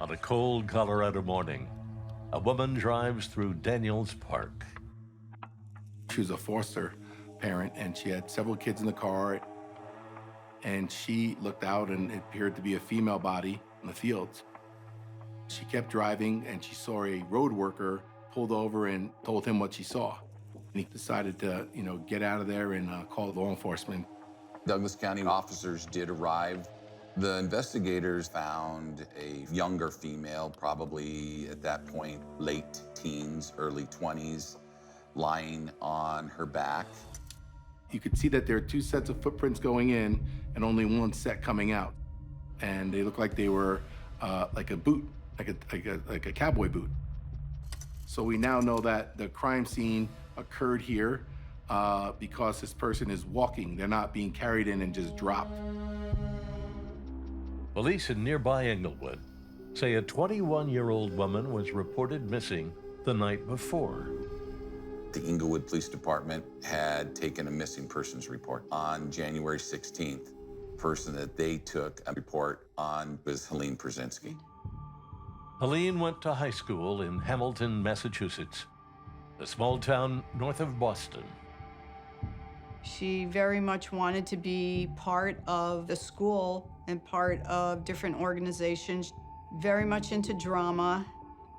On a cold Colorado morning, a woman drives through Daniels Park. She was a foster parent, and she had several kids in the car. And she looked out, and it appeared to be a female body in the fields. She kept driving, and she saw a road worker pulled over and told him what she saw. And he decided to, get out of there and call law enforcement. Douglas County officers did arrive. The investigators found a younger female, probably at that point late teens, early 20s, lying on her back. You could see that there are two sets of footprints going in and only one set coming out. And they looked like they were like a boot, like a cowboy boot. So we now know that the crime scene occurred here because this person is walking. They're not being carried in and just dropped. Police in nearby Englewood say a 21-year-old woman was reported missing the night before. The Englewood Police Department had taken a missing persons report on January 16th. The person that they took a report on was Helene Przinski. Helene went to high school in Hamilton, Massachusetts, a small town north of Boston. She very much wanted to be part of the school and part of different organizations, very much into drama,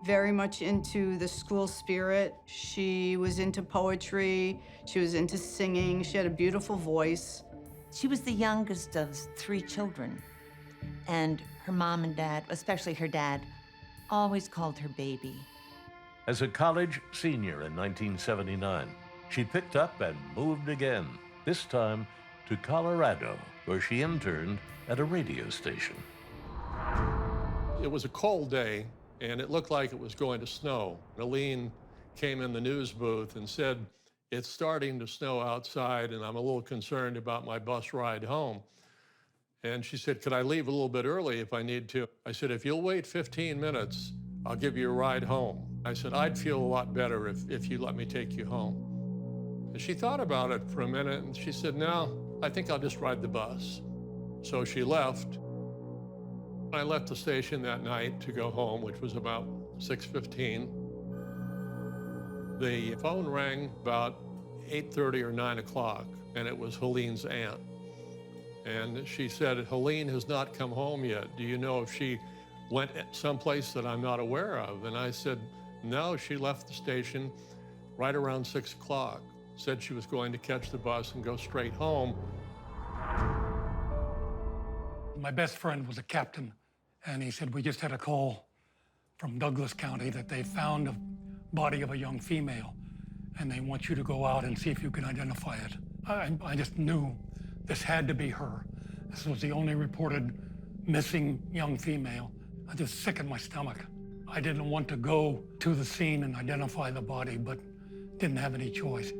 very much into the school spirit. She was into poetry, she was into singing, she had a beautiful voice. She was the youngest of 3 children, and her mom and dad, especially her dad, always called her baby. As a college senior in 1979, she picked up and moved again, this time to Colorado, where she interned at a radio station. It was a cold day, and it looked like it was going to snow. Helene came in the news booth and said, "It's starting to snow outside, and I'm a little concerned about my bus ride home." And she said, "Could I leave a little bit early if I need to?" I said, "If you'll wait 15 minutes, I'll give you a ride home." I said, "I'd feel a lot better if you let me take you home." And she thought about it for a minute, and she said, "No, I think I'll just ride the bus." So she left. I left the station that night to go home, which was about 6:15. The phone rang about 8:30 or 9 o'clock, and it was Helene's aunt. And she said, "Helene has not come home yet. Do you know if she went someplace that I'm not aware of?" And I said, "No, she left the station right around 6 o'clock. Said she was going to catch the bus and go straight home." My best friend was a captain, and he said, "We just had a call from Douglas County that they found a body of a young female, and they want you to go out and see if you can identify it." I just knew this had to be her. This was the only reported missing young female. I just sickened my stomach. I didn't want to go to the scene and identify the body, but didn't have any choice.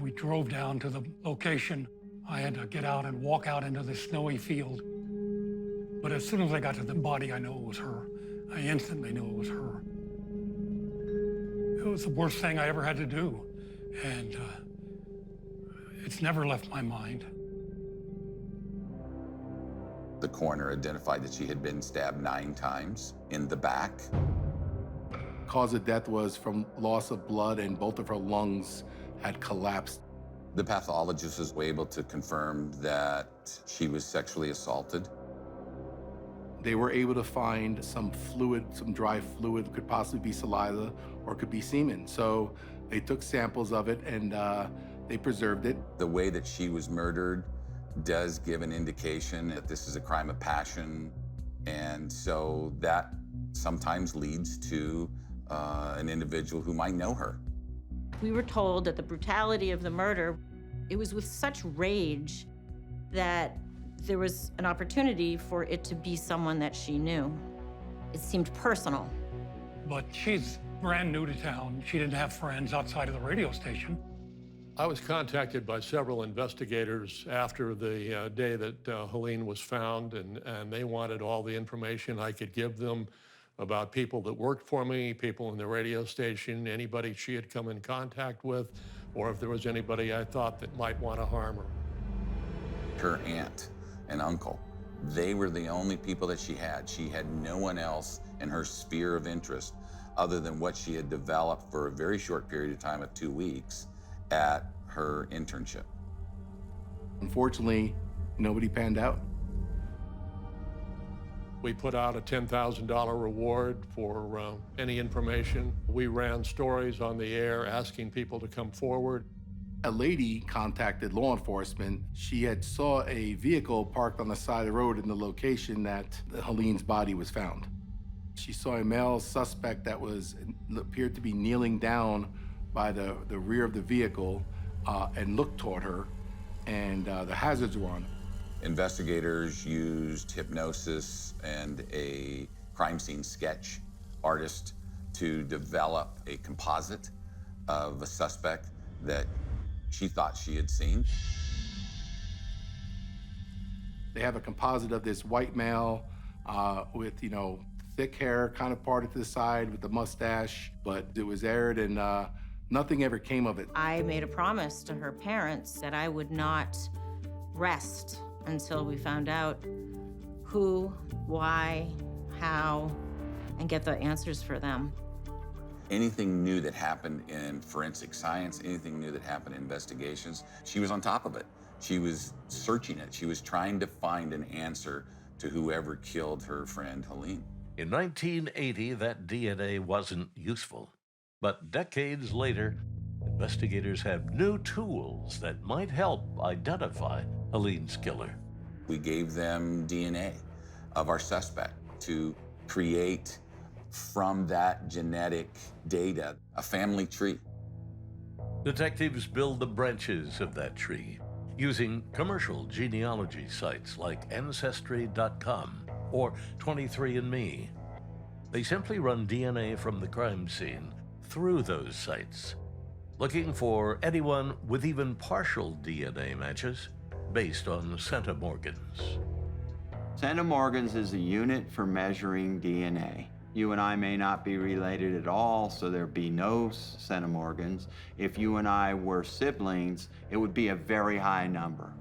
We drove down to the location. I had to get out and walk out into the snowy field. But as soon as I got to the body, I knew it was her. I instantly knew it was her. It was the worst thing I ever had to do, and it's never left my mind. The coroner identified that she had been stabbed 9 times in the back. Cause of death was from loss of blood, and both of her lungs had collapsed. The pathologist was able to confirm that she was sexually assaulted. They were able to find some fluid, some dry fluid, could possibly be saliva or could be semen. So they took samples of it and they preserved it. The way that she was murdered does give an indication that this is a crime of passion. And so that sometimes leads to an individual who might know her. We were told that the brutality of the murder, it was with such rage that there was an opportunity for it to be someone that she knew. It seemed personal. But she's brand new to town. She didn't have friends outside of the radio station. I was contacted by several investigators after the day that Helene was found, and they wanted all the information I could give them about people that worked for me, people in the radio station, anybody she had come in contact with, or if there was anybody I thought that might want to harm her. Her aunt and uncle They were the only people that she had. She had no one else in her sphere of interest other than what she had developed for a very short period of time of 2 weeks at her internship. Unfortunately, nobody panned out. We put out a $10,000 reward for any information. We ran stories on the air asking people to come forward. A lady contacted law enforcement. She had saw a vehicle parked on the side of the road in the location that Helene's body was found. She saw a male suspect that appeared to be kneeling down by the rear of the vehicle and looked toward her, and the hazards were on. Investigators used hypnosis and a crime scene sketch artist to develop a composite of a suspect that she thought she had seen. They have a composite of this white male with, thick hair kind of parted to the side with the mustache, but it was aired and nothing ever came of it. I made a promise to her parents that I would not rest until we found out who, why, how, and get the answers for them. Anything new that happened in forensic science, anything new that happened in investigations, she was on top of it. She was searching it. She was trying to find an answer to whoever killed her friend Helene. In 1980, that DNA wasn't useful. But decades later, investigators have new tools that might help identify Helene's killer. We gave them DNA of our suspect to create from that genetic data a family tree. Detectives build the branches of that tree using commercial genealogy sites like Ancestry.com or 23andMe. They simply run DNA from the crime scene through those sites, looking for anyone with even partial DNA matches based on centimorgans. Centimorgans is a unit for measuring DNA. You and I may not be related at all, so there'd be no centimorgans. If you and I were siblings, it would be a very high number.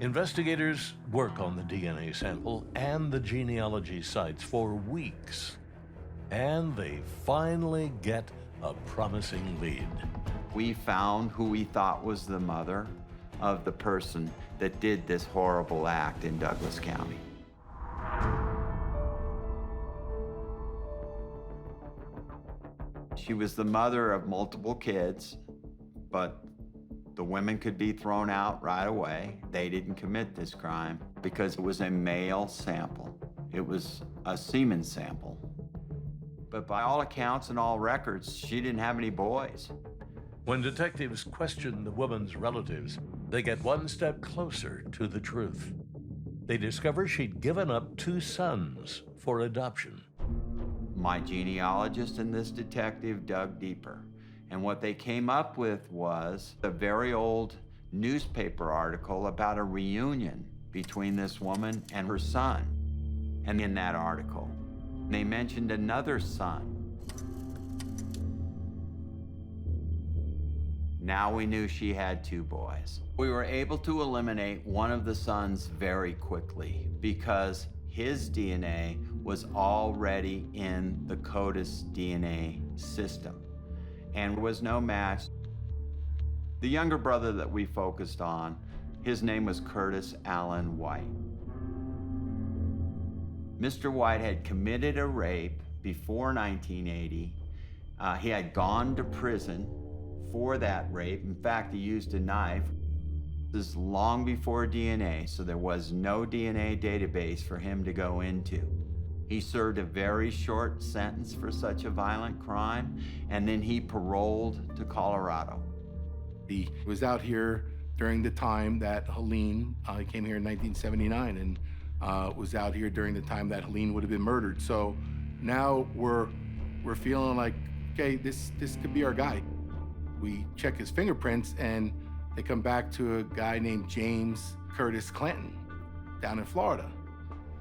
Investigators work on the DNA sample and the genealogy sites for weeks, and they finally get a promising lead. We found who we thought was the mother of the person that did this horrible act in Douglas County. She was the mother of multiple kids, but the women could be thrown out right away. They didn't commit this crime because it was a male sample. It was a semen sample. But by all accounts and all records, she didn't have any boys. When detectives question the woman's relatives, they get one step closer to the truth. They discover she'd given up 2 sons for adoption. My genealogist and this detective dug deeper. And what they came up with was a very old newspaper article about a reunion between this woman and her son. And in that article, they mentioned another son. Now we knew she had 2 boys. We were able to eliminate one of the sons very quickly because his DNA was already in the CODIS DNA system, and there was no match. The younger brother that we focused on, his name was Curtis Allen White. Mr. White had committed a rape before 1980. He had gone to prison for that rape. In fact, he used a knife. This is long before DNA, so there was no DNA database for him to go into. He served a very short sentence for such a violent crime, and then he paroled to Colorado. He was out here during the time that Helene came here in 1979, and was out here during the time that Helene would have been murdered. So now we're feeling like, okay, this could be our guy. We check his fingerprints, and they come back to a guy named James Curtis Clanton down in Florida.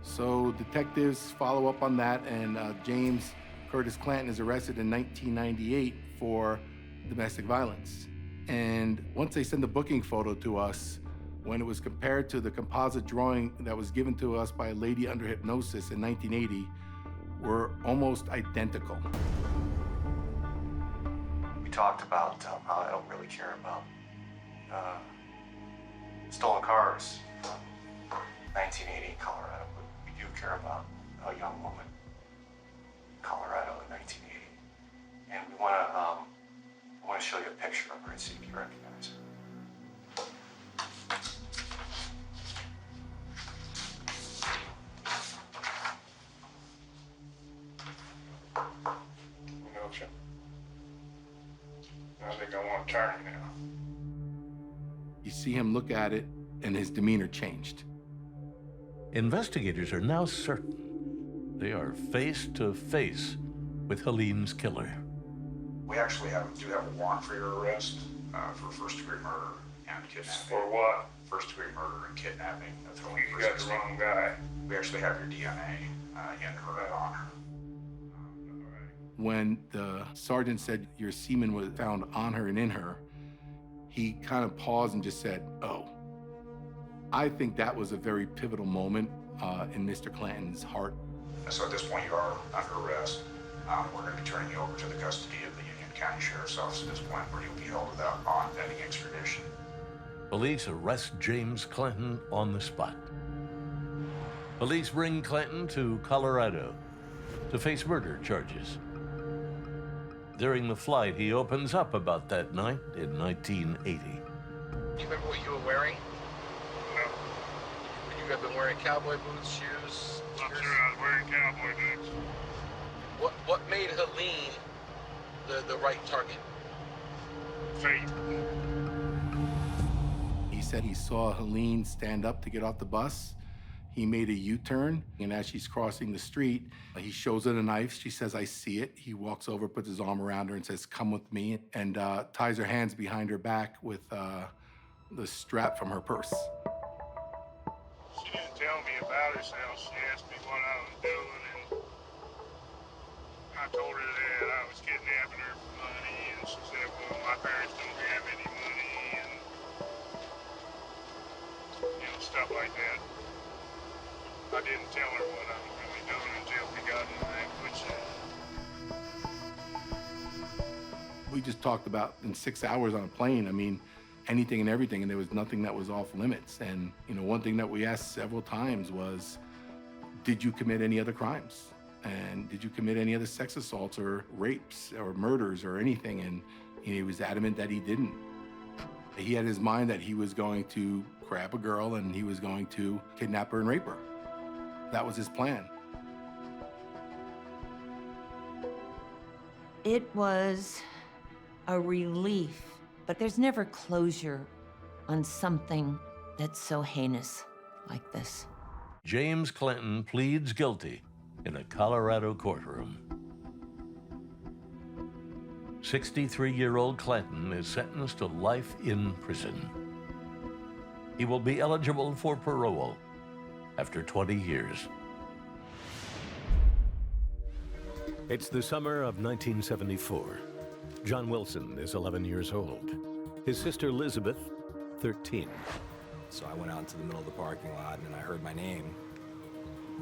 So detectives follow up on that, and James Curtis Clanton is arrested in 1998 for domestic violence. And once they send the booking photo to us, When it was compared to the composite drawing that was given to us by a lady under hypnosis in 1980, were almost identical. We talked about how I don't really care about stolen cars from 1980 in Colorado, but we do care about a young woman in Colorado in 1980. And we want to show you a picture of her and see if you recognize her. I think I want to turn now. You see him look at it, and his demeanor changed. Investigators are now certain they are face to face with Helene's killer. We actually do have a warrant for your arrest for first-degree murder and kidnapping. For what? First-degree murder and kidnapping. You got the wrong guy. We actually have your DNA in her and on her. When the sergeant said your semen was found on her and in her, he kind of paused and just said, "Oh." I think that was a very pivotal moment in Mr. Clanton's heart. So at this point, you are under arrest. We're going to be turning you over to the custody of the Union County Sheriff's Office at this point, where you'll be held without bond pending extradition. Police arrest James Clanton on the spot. Police bring Clanton to Colorado to face murder charges. During the flight, he opens up about that night in 1980. Do you remember what you were wearing? No. Would you have been wearing cowboy boots, shoes? I'm sure I was wearing cowboy boots. What made Helene the right target? Faith. He said he saw Helene stand up to get off the bus. He made a U-turn, and as she's crossing the street, he shows her the knife. She says, "I see it." He walks over, puts his arm around her and says, "Come with me," and ties her hands behind her back with the strap from her purse. She didn't tell me about herself. She asked me what I was doing, and I told her that I was kidnapping her for money, and she said, "Well, my parents don't have any money," and stuff like that. I didn't tell her what I was really doing until we got in that, which... We just talked about in 6 hours on a plane, I mean, anything and everything, and there was nothing that was off limits. And, one thing that we asked several times was, did you commit any other crimes? And did you commit any other sex assaults or rapes or murders or anything? And he was adamant that he didn't. He had in his mind that he was going to grab a girl and he was going to kidnap her and rape her. That was his plan. It was a relief, but there's never closure on something that's so heinous like this. James Clanton pleads guilty in a Colorado courtroom. 63-year-old Clanton is sentenced to life in prison. He will be eligible for parole after 20 years. It's the summer of 1974. John Wilson is 11 years old. His sister Elizabeth, 13. So I went out into the middle of the parking lot and I heard my name.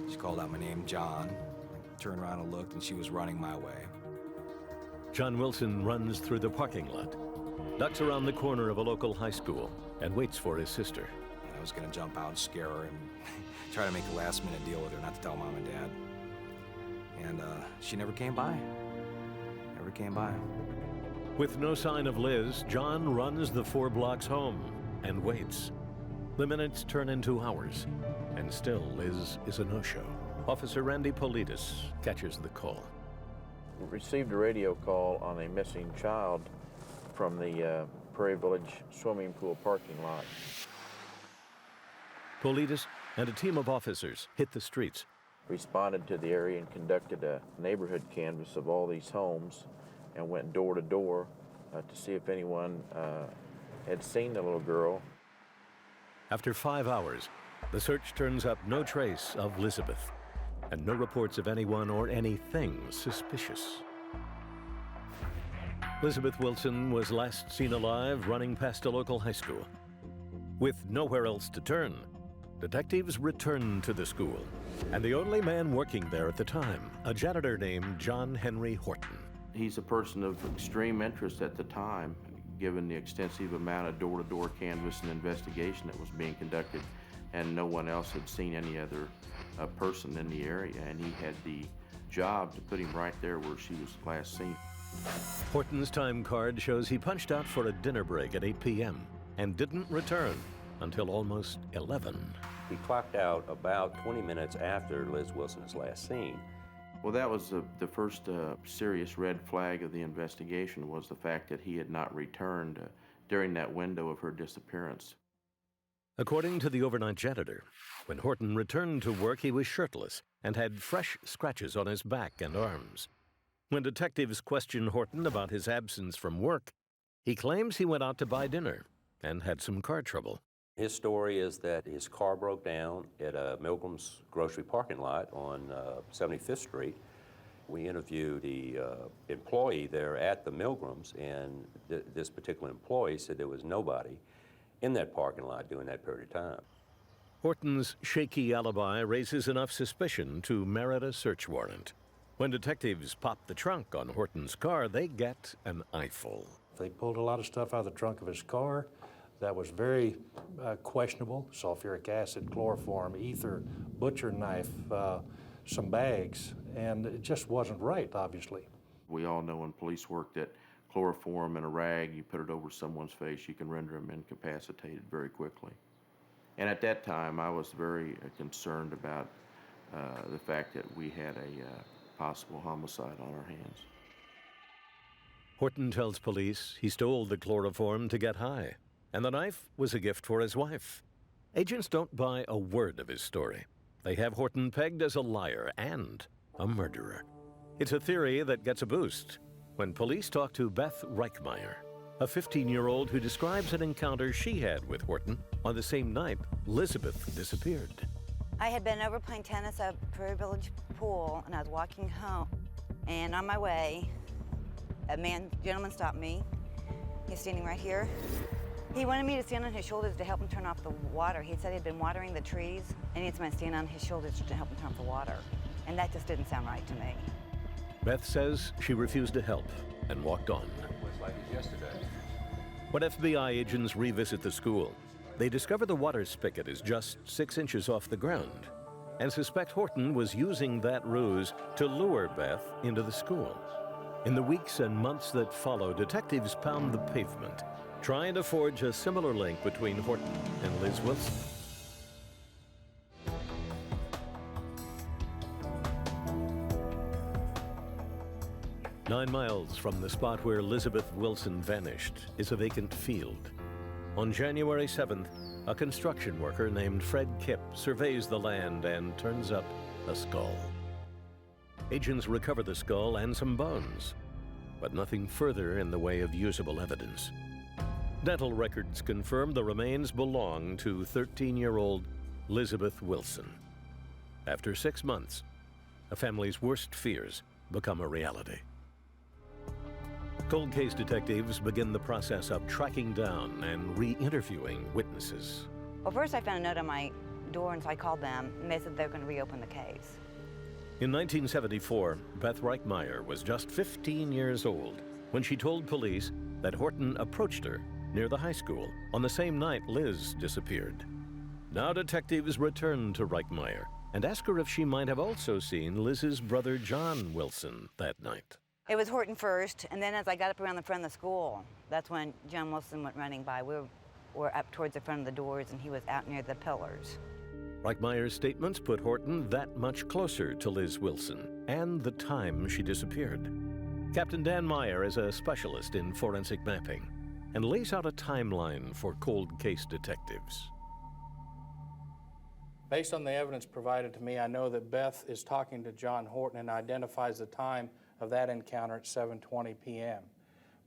She called out my name, John. I turned around and looked and she was running my way. John Wilson runs through the parking lot, ducks around the corner of a local high school, and waits for his sister. I was gonna jump out and scare her and try to make a last-minute deal with her, not to tell Mom and Dad. And she never came by. Never came by. With no sign of Liz, John runs the 4 blocks home and waits. The minutes turn into hours, and still Liz is a no-show. Officer Randy Politis catches the call. We received a radio call on a missing child from the Prairie Village swimming pool parking lot. Politis and a team of officers hit the streets. Responded to the area and conducted a neighborhood canvass of all these homes and went door to door to see if anyone had seen the little girl. After 5 hours, the search turns up no trace of Elizabeth and no reports of anyone or anything suspicious. Elizabeth Wilson was last seen alive running past a local high school. With nowhere else to turn, detectives returned to the school, and the only man working there at the time, a janitor named John Henry Horton. He's a person of extreme interest at the time, given the extensive amount of door-to-door canvass and investigation that was being conducted, and no one else had seen any other person in the area, and he had the job to put him right there where she was last seen. Horton's time card shows he punched out for a dinner break at 8 p.m. and didn't return until almost 11. He clocked out about 20 minutes after Liz Wilson is last seen. Well, that was the first serious red flag of the investigation, was the fact that he had not returned during that window of her disappearance. According to the overnight janitor, when Horton returned to work, he was shirtless and had fresh scratches on his back and arms. When detectives questioned Horton about his absence from work, he claims he went out to buy dinner and had some car trouble. His story is that his car broke down at a Milgram's grocery parking lot on 75th Street. We interviewed the employee there at the Milgram's, and this particular employee said there was nobody in that parking lot during that period of time. Horton's shaky alibi raises enough suspicion to merit a search warrant. When detectives pop the trunk on Horton's car, they get an eyeful. They pulled a lot of stuff out of the trunk of his car that was very questionable: sulfuric acid, chloroform, ether, butcher knife, some bags, and it just wasn't right, obviously. We all know in police work that chloroform in a rag, you put it over someone's face, you can render them incapacitated very quickly. And at that time, I was very concerned about the fact that we had a possible homicide on our hands. Horton tells police he stole the chloroform to get high, and the knife was a gift for his wife. Agents don't buy a word of his story. They have Horton pegged as a liar and a murderer. It's a theory that gets a boost when police talk to Beth Reichmeyer, a 15-year-old who describes an encounter she had with Horton on the same night Elizabeth disappeared. I had been over playing tennis at Prairie Village Pool, and I was walking home, and on my way, a gentleman stopped me. He's standing right here. He wanted me to stand on his shoulders to help him turn off the water. He said he'd been watering the trees, and he needs me to stand on his shoulders to help him turn off the water. And that just didn't sound right to me. Beth says she refused to help and walked on. It was like yesterday. When FBI agents revisit the school, they discover the water spigot is just 6 inches off the ground and suspect Horton was using that ruse to lure Beth into the school. In the weeks and months that follow, detectives pound the pavement, trying to forge a similar link between Horton and Liz Wilson. "9 miles from the spot where Elizabeth Wilson vanished is a vacant field. On January 7th, a construction worker named Fred Kipp surveys the land and turns up a skull. Agents recover the skull and some bones, but nothing further in the way of usable evidence. Dental records confirm the remains belong to 13-year-old Elizabeth Wilson. After 6 months, a family's worst fears become a reality. Cold case detectives begin the process of tracking down and re-interviewing witnesses. Well, first I found a note on my door, and so I called them, and they said they're going to reopen the case. In 1974, Beth Reichmeyer was just 15 years old when she told police that Horton approached her near the high school on the same night Liz disappeared. Now detectives return to Reichmeyer and ask her if she might have also seen Liz's brother John Wilson that night. It was Horton first, and then as I got up around the front of the school, that's when John Wilson went running by. We were up towards the front of the doors, and he was out near the pillars. Reichmeyer's statements put Horton that much closer to Liz Wilson and the time she disappeared. Captain Dan Meyer is a specialist in forensic mapping and lays out a timeline for cold case detectives. Based on the evidence provided to me, I know that Beth is talking to John Horton and identifies the time of that encounter at 7:20 p.m.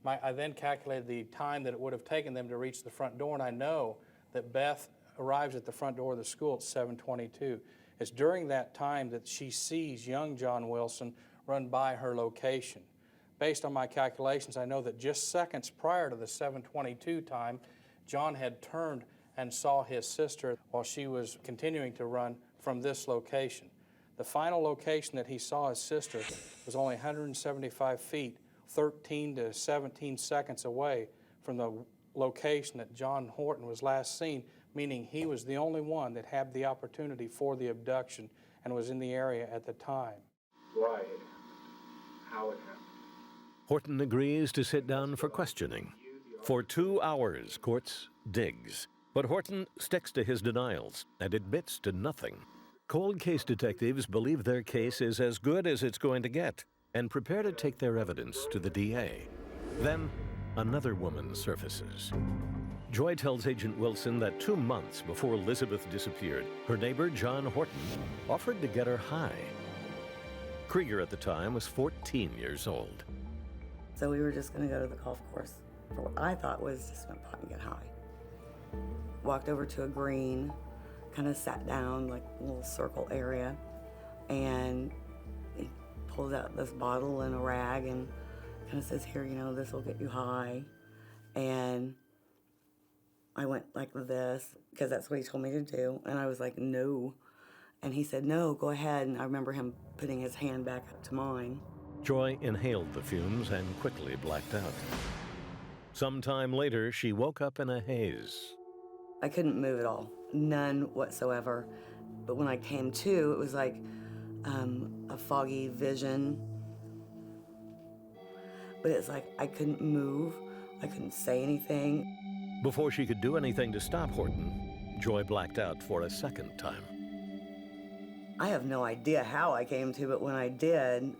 I then calculated the time that it would have taken them to reach the front door, and I know that Beth arrives at the front door of the school at 7:22. It's during that time that she sees young John Wilson run by her location. Based on my calculations, I know that just seconds prior to the 7:22 time, John had turned and saw his sister while she was continuing to run from this location. The final location that he saw his sister was only 175 feet, 13 to 17 seconds away from the location that John Horton was last seen, meaning he was the only one that had the opportunity for the abduction and was in the area at the time. Why? How it happened? Horton agrees to sit down for questioning. For 2 hours, Courts digs. But Horton sticks to his denials and admits to nothing. Cold case detectives believe their case is as good as it's going to get and prepare to take their evidence to the DA. Then, another woman surfaces. Joy tells Agent Wilson that 2 months before Elizabeth disappeared, her neighbor, John Horton, offered to get her high. Krieger at the time was 14 years old. So we were just going to go to the golf course for what I thought was just smoke pot and get high. Walked over to a green, kind of sat down, like a little circle area, and he pulls out this bottle and a rag and kind of says, here, you know, this will get you high. And I went like this, because that's what he told me to do, and I was like, no. And he said, no, go ahead, and I remember him putting his hand back up to mine. Joy inhaled the fumes and quickly blacked out. Sometime later, she woke up in a haze. I couldn't move at all, none whatsoever. But when I came to, it was like a foggy vision. But it's like I couldn't move, I couldn't say anything. Before she could do anything to stop Horton, Joy blacked out for a second time. I have no idea how I came to, but when I did,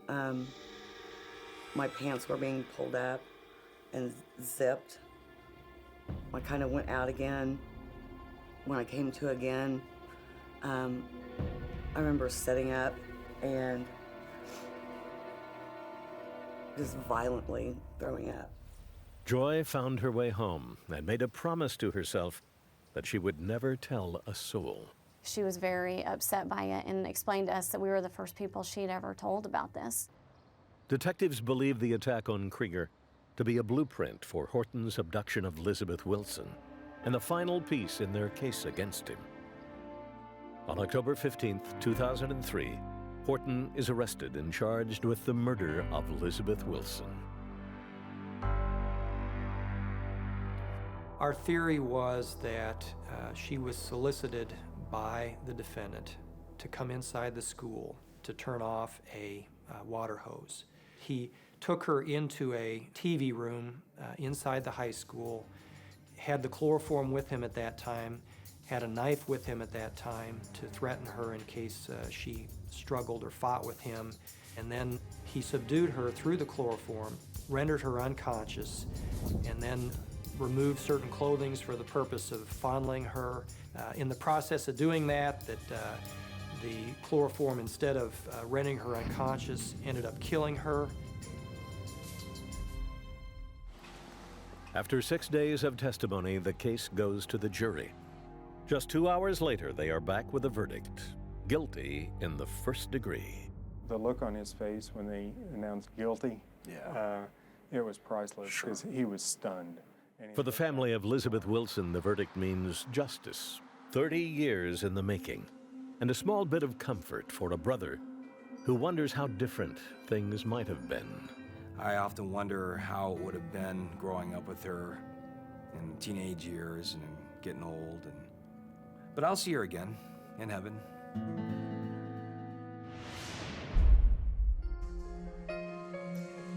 my pants were being pulled up and zipped. I kind of went out again. When I came to again, I remember sitting up and just violently throwing up. Joy found her way home and made a promise to herself that she would never tell a soul. She was very upset by it and explained to us that we were the first people she'd ever told about this. Detectives believe the attack on Krieger to be a blueprint for Horton's abduction of Elizabeth Wilson and the final piece in their case against him. On October 15, 2003, Horton is arrested and charged with the murder of Elizabeth Wilson. Our theory was that she was solicited by the defendant to come inside the school to turn off a water hose. He took her into a TV room inside the high school, had the chloroform with him at that time, had a knife with him at that time to threaten her in case she struggled or fought with him, and then he subdued her through the chloroform, rendered her unconscious, and then removed certain clothing for the purpose of fondling her. In the process of doing that, the chloroform, instead of rendering her unconscious, ended up killing her. After 6 days of testimony, the case goes to the jury. Just 2 hours later, they are back with a verdict: guilty in the first degree. The look on his face when they announced guilty, it was priceless, because he was stunned. For the family of Elizabeth Wilson, the verdict means justice, 30 years in the making, and a small bit of comfort for a brother who wonders how different things might have been. I often wonder how it would have been growing up with her in teenage years and getting old. But I'll see her again in heaven.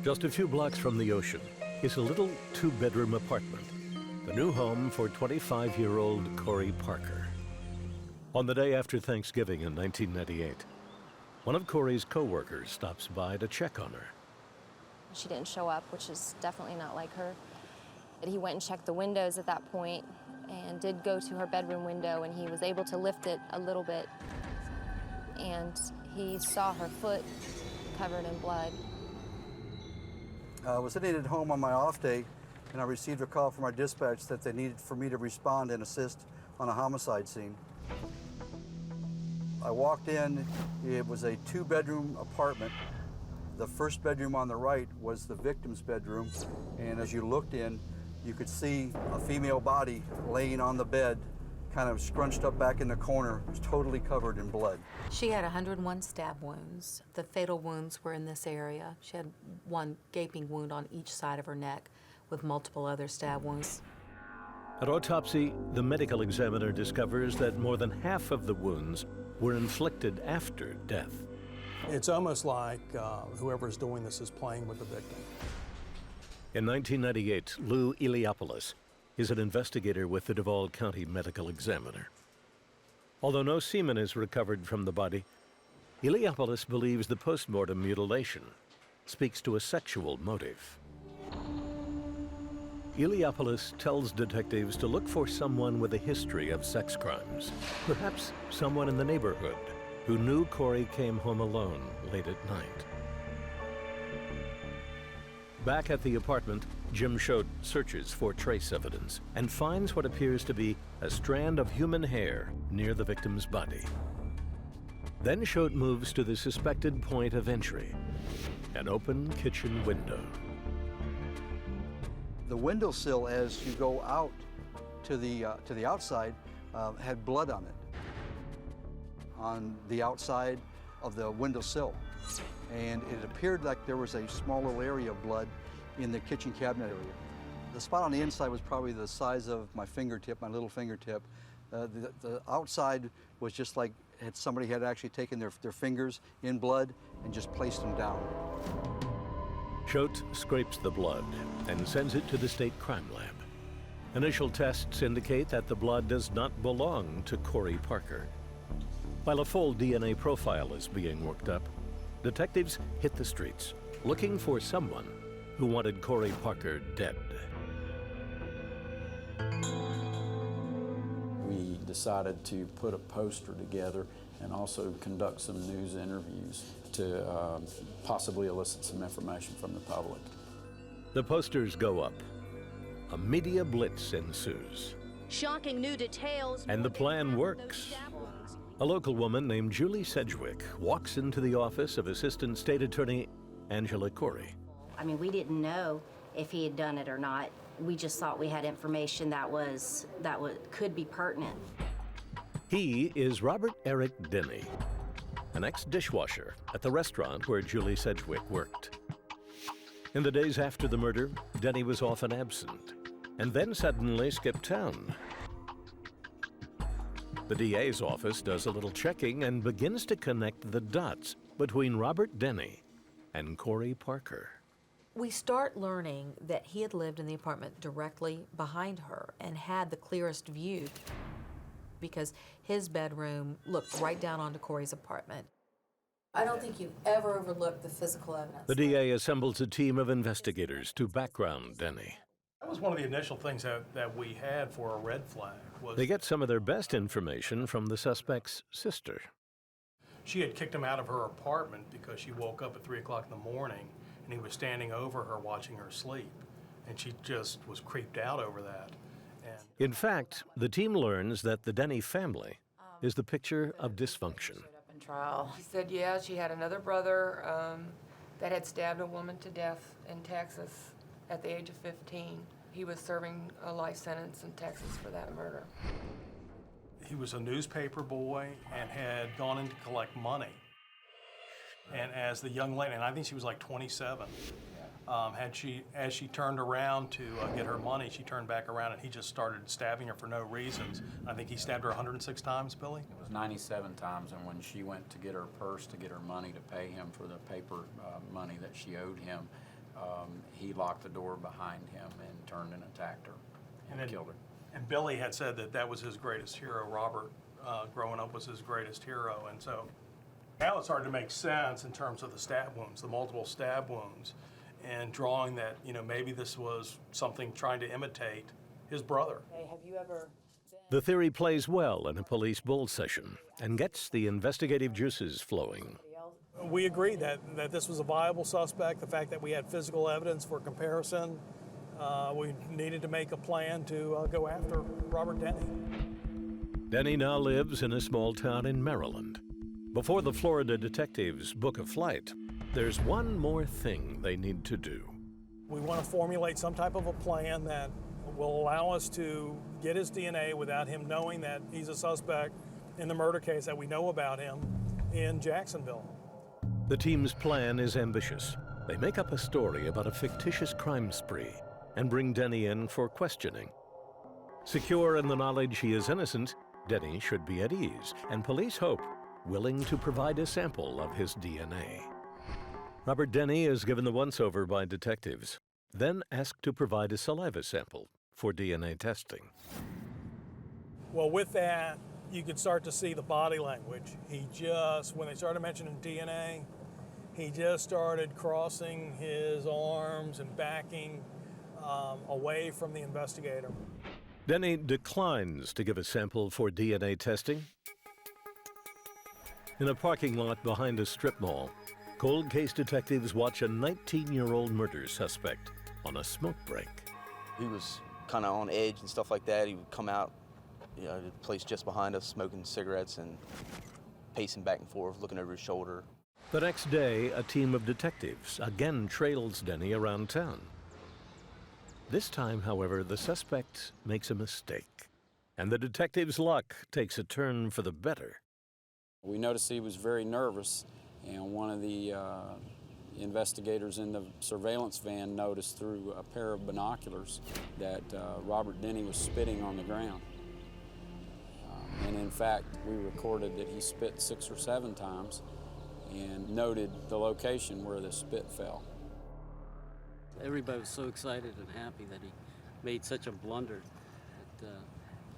Just a few blocks from the ocean is a little 2-bedroom apartment, the new home for 25-year-old Corey Parker. On the day after Thanksgiving in 1998, one of Corey's co-workers stops by to check on her. She didn't show up, which is definitely not like her. But he went and checked the windows at that point and did go to her bedroom window, and he was able to lift it a little bit. And he saw her foot covered in blood. I was sitting at home on my off day, and I received a call from our dispatch that they needed for me to respond and assist on a homicide scene. I walked in. It was a 2-bedroom apartment. The first bedroom on the right was the victim's bedroom, and as you looked in, you could see a female body laying on the bed kind of scrunched up back in the corner, was totally covered in blood. She had 101 stab wounds. The fatal wounds were in this area. She had one gaping wound on each side of her neck with multiple other stab wounds. At autopsy, the medical examiner discovers that more than half of the wounds were inflicted after death. It's almost like whoever's doing this is playing with the victim. In 1998, Lou Iliopoulos is an investigator with the Duval County Medical Examiner. Although no semen is recovered from the body, Iliopoulos believes the postmortem mutilation speaks to a sexual motive. Iliopoulos tells detectives to look for someone with a history of sex crimes, perhaps someone in the neighborhood who knew Corey came home alone late at night. Back at the apartment, Jim Choate searches for trace evidence and finds what appears to be a strand of human hair near the victim's body. Then Choate moves to the suspected point of entry, an open kitchen window. The windowsill, as you go out to the outside, had blood on it, on the outside of the windowsill. And it appeared like there was a small little area of blood in the kitchen cabinet area. The spot on the inside was probably the size of my fingertip, my little fingertip. The outside was just like somebody had actually taken their fingers in blood and just placed them down. Choate scrapes the blood and sends it to the state crime lab. Initial tests indicate that the blood does not belong to Corey Parker. While a full DNA profile is being worked up, detectives hit the streets, looking for someone who wanted Corey Parker dead. We decided to put a poster together and also conduct some news interviews to possibly elicit some information from the public. The posters go up. A media blitz ensues. Shocking new details. And the plan works. A local woman named Julie Sedgwick walks into the office of Assistant State Attorney Angela Corey. I mean, we didn't know if he had done it or not. We just thought we had information that could be pertinent. He is Robert Eric Denny, an ex-dishwasher at the restaurant where Julie Sedgwick worked. In the days after the murder, Denny was often absent, and then suddenly skipped town. The DA's office does a little checking and begins to connect the dots between Robert Denny and Corey Parker. We start learning that he had lived in the apartment directly behind her and had the clearest view because his bedroom looked right down onto Corey's apartment. I don't think you ever overlook the physical evidence. The DA assembles a team of investigators to background Denny. That was one of the initial things that we had for a red flag. They get some of their best information from the suspect's sister. She had kicked him out of her apartment because she woke up at 3 o'clock in the morning and he was standing over her watching her sleep. And she just was creeped out over that. In fact, the team learns that the Denny family is the picture of dysfunction. Trial. She said, yeah, she had another brother that had stabbed a woman to death in Texas at the age of 15. He was serving a life sentence in Texas for that murder. He was a newspaper boy and had gone in to collect money. And as the young lady, and I think she was like 27, as she turned around to get her money, she turned back around and he just started stabbing her for no reasons. I think he stabbed her 106 times, Billy? It was 97 times, and when she went to get her purse to get her money to pay him for the paper money that she owed him, he locked the door behind him and turned and attacked her and killed her. And Billy had said that was his greatest hero. Robert, growing up, was his greatest hero. And so now it started to make sense in terms of the stab wounds, the multiple stab wounds, and drawing that, maybe this was something trying to imitate his brother. Hey, have you ever... The theory plays well in a police bull session and gets the investigative juices flowing. We agreed that this was a viable suspect, the fact that we had physical evidence for comparison. We needed to make a plan to go after Robert Denny. Denny now lives in a small town in Maryland. Before the Florida detectives book a flight, there's one more thing they need to do. We want to formulate some type of a plan that will allow us to get his DNA without him knowing that he's a suspect in the murder case that we know about him in Jacksonville. The team's plan is ambitious. They make up a story about a fictitious crime spree and bring Denny in for questioning. Secure in the knowledge he is innocent, Denny should be at ease, and police hope willing to provide a sample of his DNA. Robert Denny is given the once-over by detectives, then asked to provide a saliva sample for DNA testing. Well, with that, you could start to see the body language. When they started mentioning DNA, he just started crossing his arms and backing away from the investigator. Denny declines to give a sample for DNA testing. In a parking lot behind a strip mall, cold case detectives watch a 19-year-old murder suspect on a smoke break. He was kind of on edge and stuff like that. He would come out, to the place just behind us, smoking cigarettes and pacing back and forth, looking over his shoulder. The next day, a team of detectives again trails Denny around town. This time, however, the suspect makes a mistake, and the detective's luck takes a turn for the better. We noticed he was very nervous, and one of the investigators in the surveillance van noticed through a pair of binoculars that Robert Denny was spitting on the ground. And in fact, we recorded that he spit 6 or 7 times and noted the location where the spit fell. Everybody was so excited and happy that he made such a blunder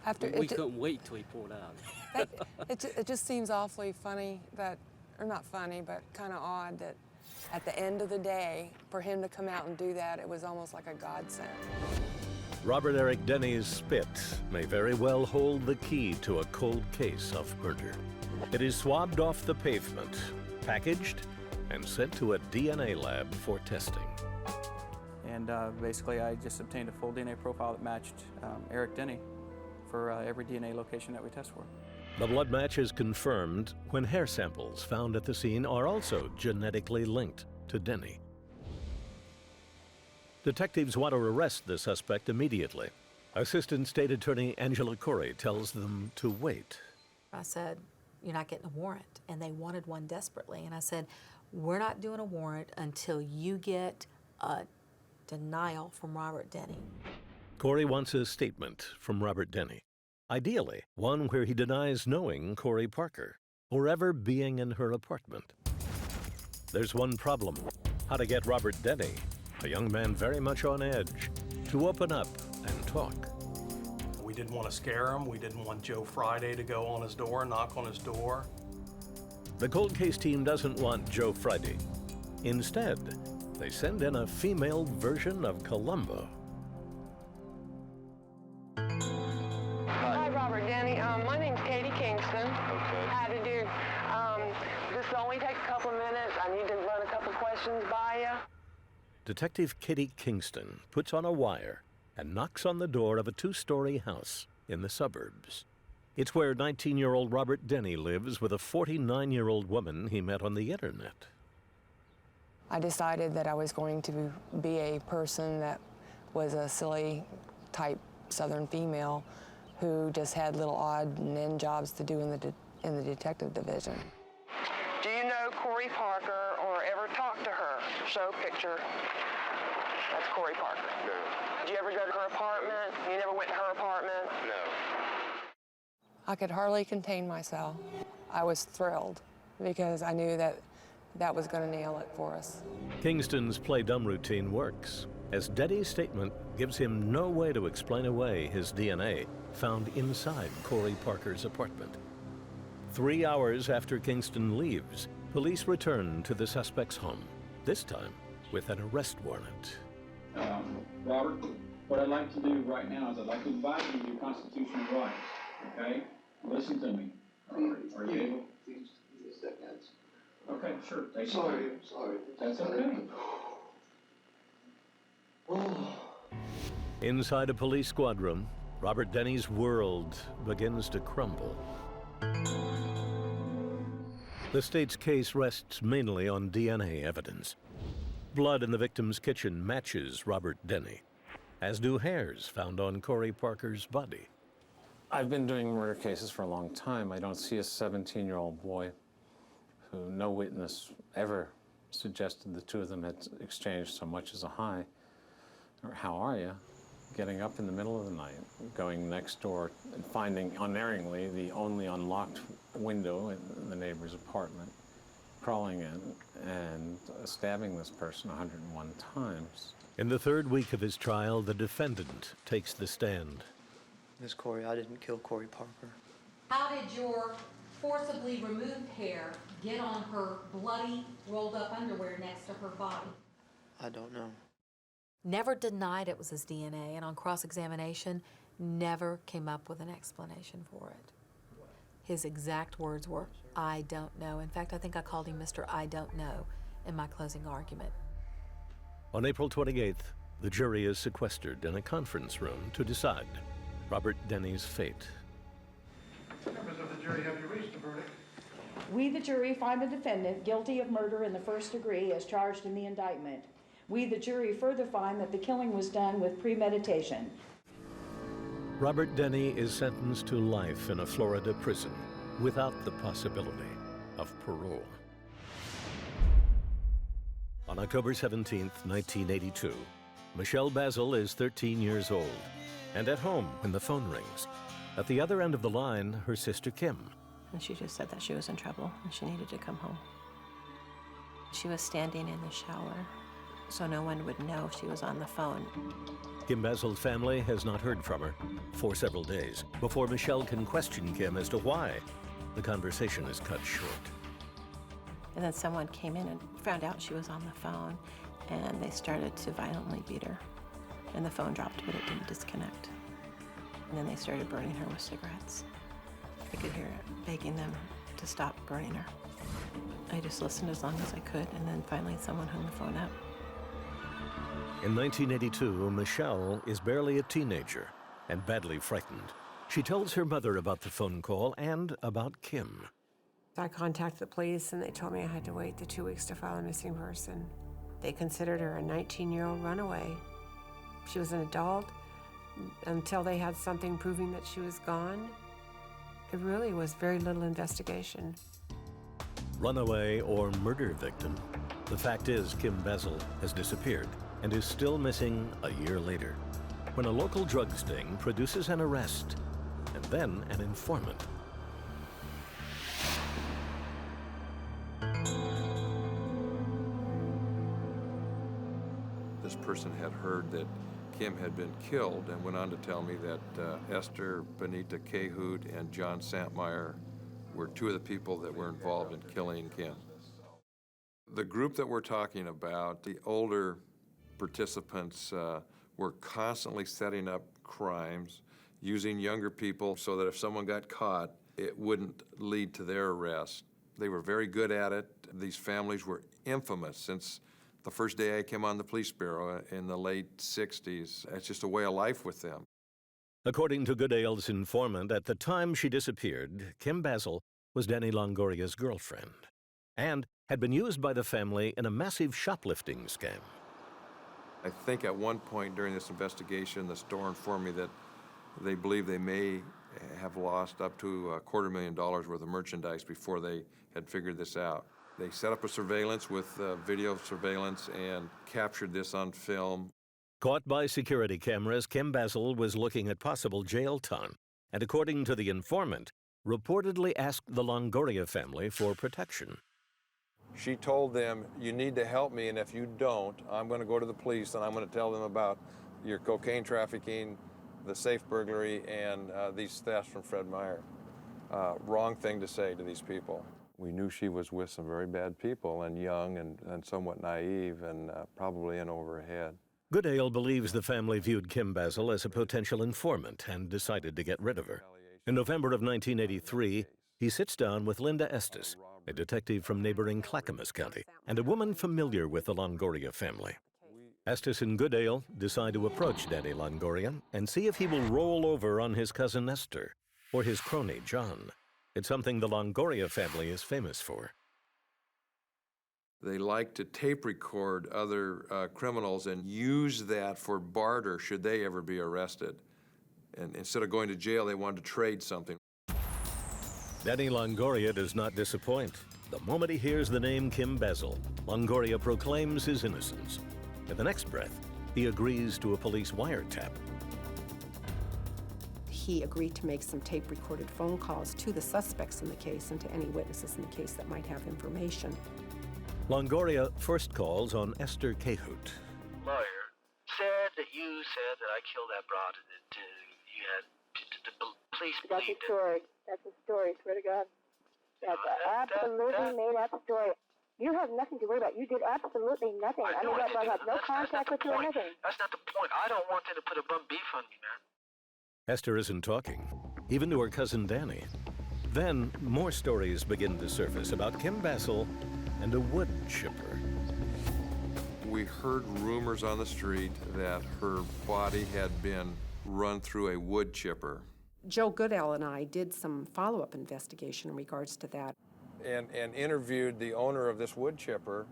that we couldn't wait till he pulled out. It just seems awfully funny that, or not funny, but kind of odd that at the end of the day, for him to come out and do that, it was almost like a godsend. Robert Eric Denny's spit may very well hold the key to a cold case of murder. It is swabbed off the pavement, packaged, and sent to a DNA lab for testing. And basically, I just obtained a full DNA profile that matched Eric Denny for every DNA location that we test for. The blood match is confirmed when hair samples found at the scene are also genetically linked to Denny. Detectives want to arrest the suspect immediately. Assistant State Attorney Angela Corey tells them to wait. I said, "You're not getting a warrant," and they wanted one desperately. And I said, "We're not doing a warrant until you get a denial from Robert Denny." Corey wants a statement from Robert Denny. Ideally, one where he denies knowing Corey Parker or ever being in her apartment. There's one problem: how to get Robert Denny, a young man very much on edge, to open up and talk. We didn't want to scare him. We didn't want Joe Friday to go on his door, knock on his door. The cold case team doesn't want Joe Friday. Instead, they send in a female version of Columbo. Hi, Robert Denny. My name's Katie Kingston. Okay. How to do? This will only take a couple of minutes. I need to run a couple questions by you. Detective Kitty Kingston puts on a wire and knocks on the door of a 2-story house in the suburbs. It's where 19-year-old Robert Denny lives with a 49-year-old woman he met on the internet. I decided that I was going to be a person that was a silly type Southern female who just had little odd and end jobs to do in the detective division. Do you know Corey Parker or ever talk to her? Show picture. That's Corey Parker. No. Did you ever go to her apartment? You never went to her apartment? No. I could hardly contain myself. I was thrilled because I knew that that was going to nail it for us. Kingston's play dumb routine works, as Denny's statement gives him no way to explain away his DNA found inside Corey Parker's apartment. 3 hours after Kingston leaves, police return to the suspect's home, this time with an arrest warrant. Robert, what I'd like to do right now is I'd like to advise you of your constitutional rights, okay? Listen to me. Are you able? Okay, sure. Take Sorry. That's okay. Inside a police squad room, Robert Denny's world begins to crumble. The state's case rests mainly on DNA evidence. Blood in the victim's kitchen matches Robert Denny, as do hairs found on Corey Parker's body. I've been doing murder cases for a long time. I don't see a 17-year-old boy who no witness ever suggested the two of them had exchanged so much as a hi, or how are you, getting up in the middle of the night, going next door and finding unerringly the only unlocked window in the neighbor's apartment, crawling in and stabbing this person 101 times. In the third week of his trial, the defendant takes the stand. Miss Corey, I didn't kill Corey Parker. How did your forcibly removed hair get on her bloody, rolled up underwear next to her body? I don't know. Never denied it was his DNA, and on cross-examination, never came up with an explanation for it. His exact words were, "I don't know." In fact, I think I called him Mr. I Don't Know in my closing argument. On April 28th, the jury is sequestered in a conference room to decide Robert Denny's fate. Members of the jury, have you reached a verdict? We, the jury, find the defendant guilty of murder in the first degree as charged in the indictment. We, the jury, further find that the killing was done with premeditation. Robert Denny is sentenced to life in a Florida prison without the possibility of parole. On October 17th, 1982, Michelle Basil is 13 years old and at home when the phone rings. At the other end of the line, her sister Kim. And she just said that she was in trouble and she needed to come home. She was standing in the shower, so no one would know she was on the phone. Kim Basil's family has not heard from her for several days before Michelle can question Kim as to why the conversation is cut short. And then someone came in and found out she was on the phone, and they started to violently beat her. And the phone dropped, but it didn't disconnect. And then they started burning her with cigarettes. I could hear it, begging them to stop burning her. I just listened as long as I could, and then finally someone hung the phone up. In 1982, Michelle is barely a teenager and badly frightened. She tells her mother about the phone call and about Kim. I contacted the police, and they told me I had to wait the 2 weeks to file a missing person. They considered her a 19-year-old runaway. She was an adult until they had something proving that she was gone. It really was very little investigation. Runaway or murder victim, the fact is Kim Basil has disappeared and is still missing a year later, when a local drug sting produces an arrest and then an informant. This person had heard that Kim had been killed and went on to tell me that Esther Benita Cahoot and John Santmeyer were two of the people that were involved in killing Kim. The group that we're talking about, the older participants, were constantly setting up crimes, using younger people so that if someone got caught, it wouldn't lead to their arrest. They were very good at it. These families were infamous since the first day I came on the police bureau in the late 60s. It's just a way of life with them. According to Goodale's informant, at the time she disappeared, Kim Basil was Danny Longoria's girlfriend and had been used by the family in a massive shoplifting scam. I think at one point during this investigation, the store informed me that they believe they may have lost up to $250,000 worth of merchandise before they had figured this out. They set up a surveillance with video surveillance and captured this on film. Caught by security cameras, Kim Basil was looking at possible jail time, and according to the informant, reportedly asked the Longoria family for protection. She told them, "You need to help me, and if you don't, I'm going to go to the police and I'm going to tell them about your cocaine trafficking, the safe burglary, and these thefts from Fred Meyer." Wrong thing to say to these people. We knew she was with some very bad people and young and somewhat naive and probably in over her head. Goodale believes the family viewed Kim Basil as a potential informant and decided to get rid of her. In November of 1983, he sits down with Linda Estes, a detective from neighboring Clackamas County, and a woman familiar with the Longoria family. Estes and Goodale decide to approach Danny Longoria and see if he will roll over on his cousin Esther or his crony John. It's something the Longoria family is famous for. They like to tape record other criminals and use that for barter should they ever be arrested. And instead of going to jail, they wanted to trade something. Danny Longoria does not disappoint. The moment he hears the name Kim Bezel, Longoria proclaims his innocence. In the next breath, he agrees to a police wiretap. He agreed to make some tape-recorded phone calls to the suspects in the case and to any witnesses in the case that might have information. Longoria first calls on Esther Cahoot. Lawyer, said that I killed that broad and that you had the police That's a story. That's a story, swear to God. That's an absolutely made-up story. You have nothing to worry about. You did absolutely nothing. I mean, I have no contact with you or nothing. That's not the point. I don't want them to put a bum beef on me, man. Esther isn't talking, even to her cousin Danny. Then more stories begin to surface about Kim Bezel and a wood chipper. We heard rumors on the street that her body had been run through a wood chipper. Joe Goodell and I did some follow-up investigation in regards to that. And interviewed the owner of this wood chipper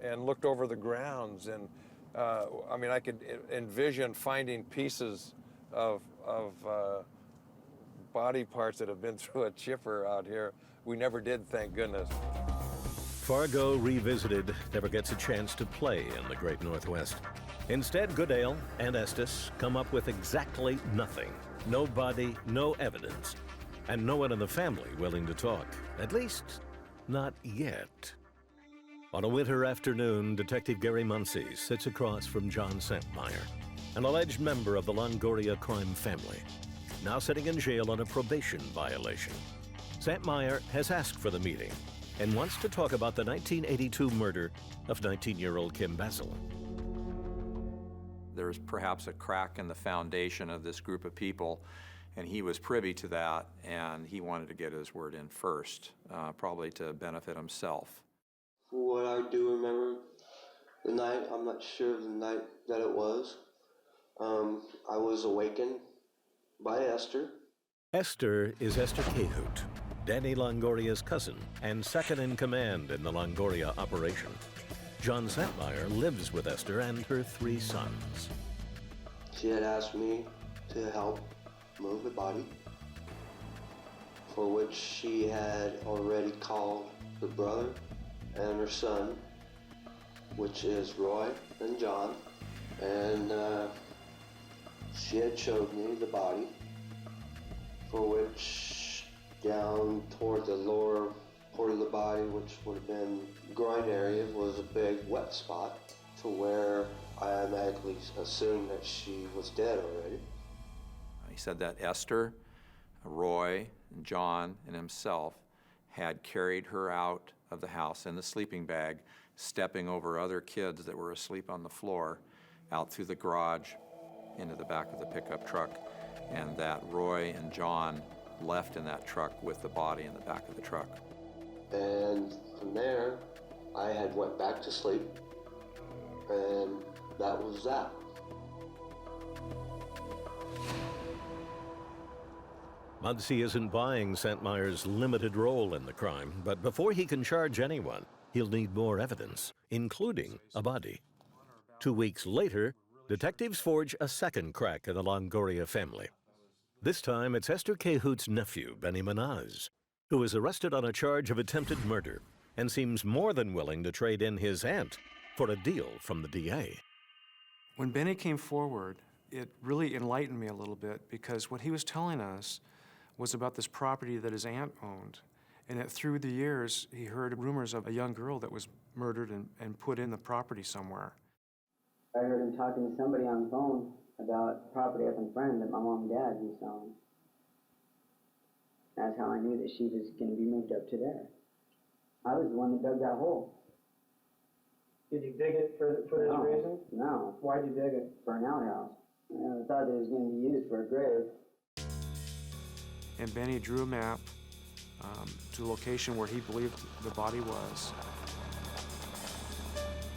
and looked over the grounds. And I mean, I could envision finding pieces of body parts that have been through a chipper out here. We never did, thank goodness. Fargo Revisited never gets a chance to play in the Great Northwest. Instead, Goodale and Estes come up with exactly nothing. No body, no evidence, and no one in the family willing to talk. At least, not yet. On a winter afternoon, Detective Gary Muncie sits across from John Santmeyer, an alleged member of the Longoria crime family, now sitting in jail on a probation violation. Santmeyer has asked for the meeting and wants to talk about the 1982 murder of 19-year-old Kim Bezel. There's perhaps a crack in the foundation of this group of people, and he was privy to that, and he wanted to get his word in first, probably to benefit himself. What I do remember, the night, I'm not sure of the night that it was, I was awakened by Esther. Esther is Esther Cahoot, Danny Longoria's cousin and second in command in the Longoria operation. John Santmeyer lives with Esther and her 3 sons. She had asked me to help move the body, for which she had already called her brother and her son, which is Roy and John, and she had showed me the body, for which down toward the lower part of the body, which would have been groin area, was a big wet spot to where I automatically assumed that she was dead already. He said that Esther, Roy, and John, and himself had carried her out of the house in the sleeping bag, stepping over other kids that were asleep on the floor, out through the garage, into the back of the pickup truck, and that Roy and John left in that truck with the body in the back of the truck. And from there, I had went back to sleep, and that was that. Muncie isn't buying Santmeyer's limited role in the crime, but before he can charge anyone, he'll need more evidence, including a body. 2 weeks later, detectives forge a second crack in the Longoria family. This time, it's Esther Cahoot's nephew, Benny Manaz, who is arrested on a charge of attempted murder and seems more than willing to trade in his aunt for a deal from the DA. When Benny came forward, it really enlightened me a little bit, because what he was telling us was about this property that his aunt owned, and that through the years, he heard rumors of a young girl that was murdered and put in the property somewhere. I heard him talking to somebody on the phone about property up in Friend that my mom and dad was selling. That's how I knew that she was going to be moved up to there. I was the one that dug that hole. Did you dig it for this reason? No. Why'd you dig it? For an outhouse. I thought that it was going to be used for a grave. And Benny drew a map to the location where he believed the body was.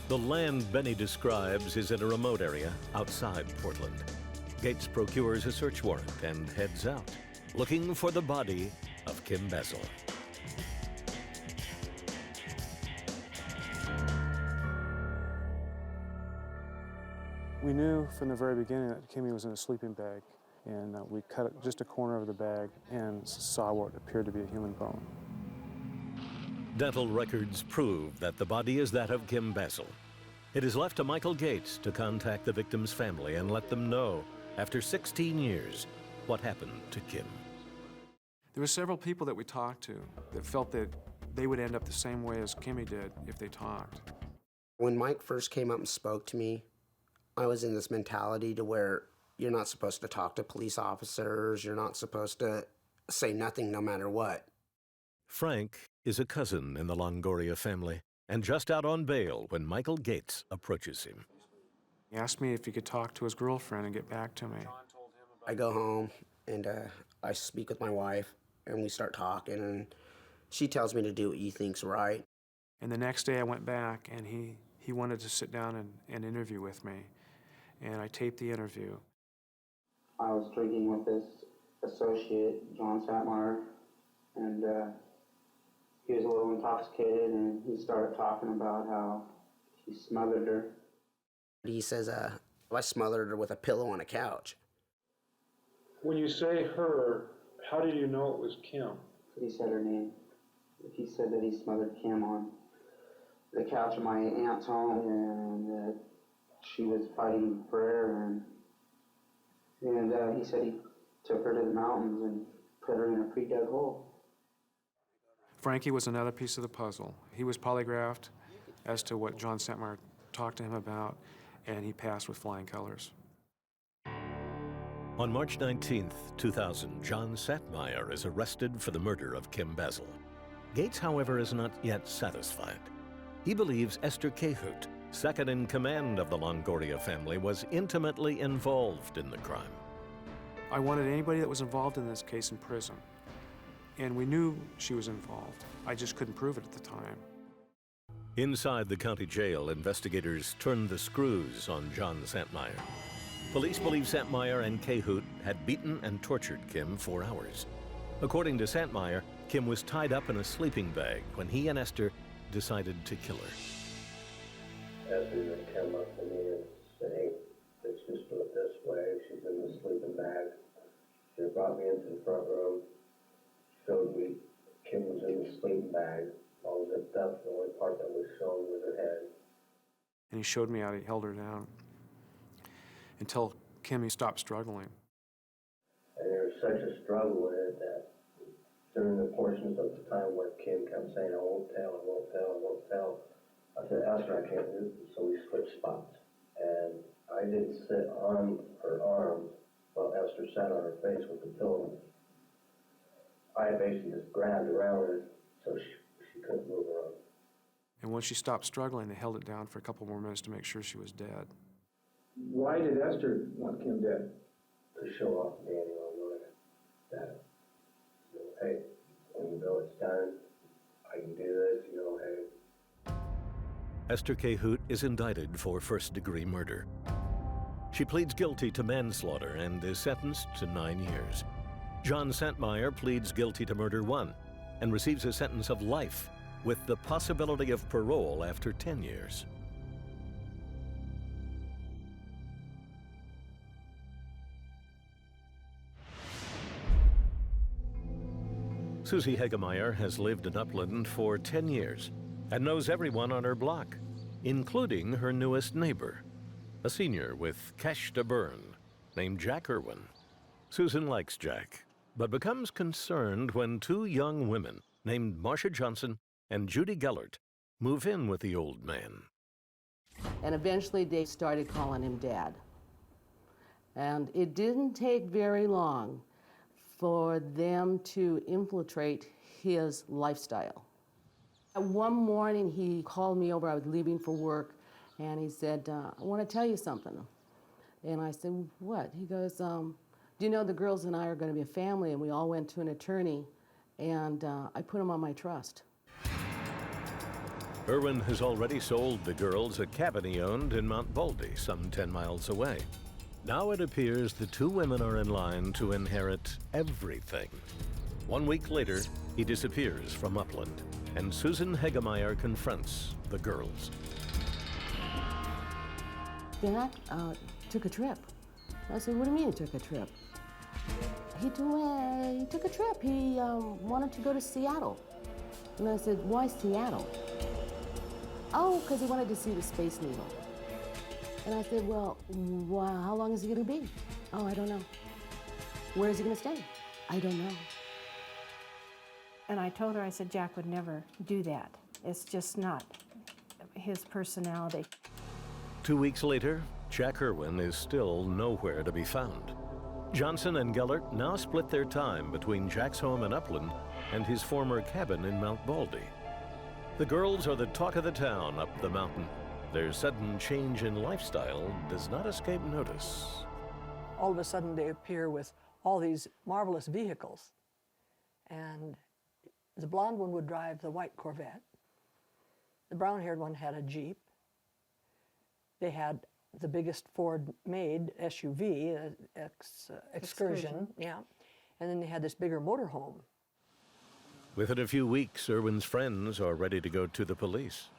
The land Benny describes is in a remote area outside Portland. Gates procures a search warrant and heads out, looking for the body of Kim Bezel. We knew from the very beginning that Kimmy was in a sleeping bag. And we cut just a corner of the bag and saw what appeared to be a human bone. Dental records prove that the body is that of Kim Basil. It is left to Michael Gates to contact the victim's family and let them know, after 16 years, what happened to Kim. There were several people that we talked to that felt that they would end up the same way as Kimmy did if they talked. When Mike first came up and spoke to me, I was in this mentality to where you're not supposed to talk to police officers, you're not supposed to say nothing no matter what. Frank is a cousin in the Longoria family and just out on bail when Michael Gates approaches him. He asked me if he could talk to his girlfriend and get back to me. I go home and I speak with my wife and we start talking and she tells me to do what he thinks right. And the next day I went back and he wanted to sit down and interview with me. And I taped the interview. I was drinking with this associate, John Satmeyer, and he was a little intoxicated and he started talking about how he smothered her. He says, I smothered her with a pillow on a couch. When you say her, how did you know it was Kim? He said her name. He said that he smothered Kim on the couch of my aunt's home and that she was fighting for air, and he said he took her to the mountains and put her in a pre-dug hole. Frankie was another piece of the puzzle. He was polygraphed as to what John Satmeyer talked to him about, and he passed with flying colors. On March 19th, 2000, John Satmeyer is arrested for the murder of Kim Basil. Gates, however, is not yet satisfied. He believes Esther Cahoot, second in command of the Longoria family, was intimately involved in the crime. I wanted anybody that was involved in this case in prison. And we knew she was involved. I just couldn't prove it at the time. Inside the county jail, investigators turned the screws on John Satmeyer. Police believe Satmeyer and Cahoot had beaten and tortured Kim for hours. According to Satmeyer, Kim was tied up in a sleeping bag when he and Esther decided to kill her. Esther came up to me and said, "Hey, let's just do it this way." She's in the sleeping bag. She brought me into the front room, showed me Kim was in the sleeping bag, all zipped up. The only part that was shown was her head. And he showed me how he held her down until Kimmy stopped struggling. And there was such a struggle in it that during the portions of the time where Kim kept saying, "I won't tell, I won't tell, I won't tell," I said, "Esther, I can't do this." So we switched spots. And I didn't sit on her arms while Esther sat on her face with the pillow. I basically just grabbed around her so she couldn't move her arm. And once she stopped struggling, they held it down for a couple more minutes to make sure she was dead. Why did Esther want Kim dead? To show off Danny on that, hey, when you know it's done, I can do this, hey. Esther Cahoot is indicted for first-degree murder. She pleads guilty to manslaughter and is sentenced to 9 years. John Satmeyer pleads guilty to murder 1 and receives a sentence of life with the possibility of parole after 10 years. Susie Hegemeyer has lived in Upland for 10 years and knows everyone on her block, including her newest neighbor, a senior with cash to burn named Jack Irwin. Susan likes Jack, but becomes concerned when 2 young women named Marcia Johnson and Judy Gellert move in with the old man. And eventually they started calling him Dad. And it didn't take very long for them to infiltrate his lifestyle. One morning he called me over, I was leaving for work, and he said, "I want to tell you something." And I said, "What?" He goes, "Do you know the girls and I are going to be a family, and we all went to an attorney, and I put them on my trust." Irwin has already sold the girls a cabin he owned in Mount Baldy, some 10 miles away. Now it appears the 2 women are in line to inherit everything. 1 week later, he disappears from Upland, and Susan Hegemeyer confronts the girls. Dad took a trip. I said, "What do you mean he took a trip?" he took a trip. He wanted to go to Seattle. And I said, why Seattle? Oh, because he wanted to see the Space Needle. And I said, well, how long is he going to be? Oh, I don't know. Where is he going to stay? I don't know. And I told her, I said, Jack would never do that. It's just not his personality. 2 weeks later, Jack Irwin is still nowhere to be found. Johnson and Gellert now split their time between Jack's home in Upland and his former cabin in Mount Baldy. The girls are the talk of the town up the mountain. Their sudden change in lifestyle does not escape notice. All of a sudden they appear with all these marvelous vehicles. And the blonde one would drive the white Corvette. The brown-haired one had a Jeep. They had the biggest Ford-made SUV, Excursion, yeah. And then they had this bigger motorhome. Within a few weeks, Irwin's friends are ready to go to the police.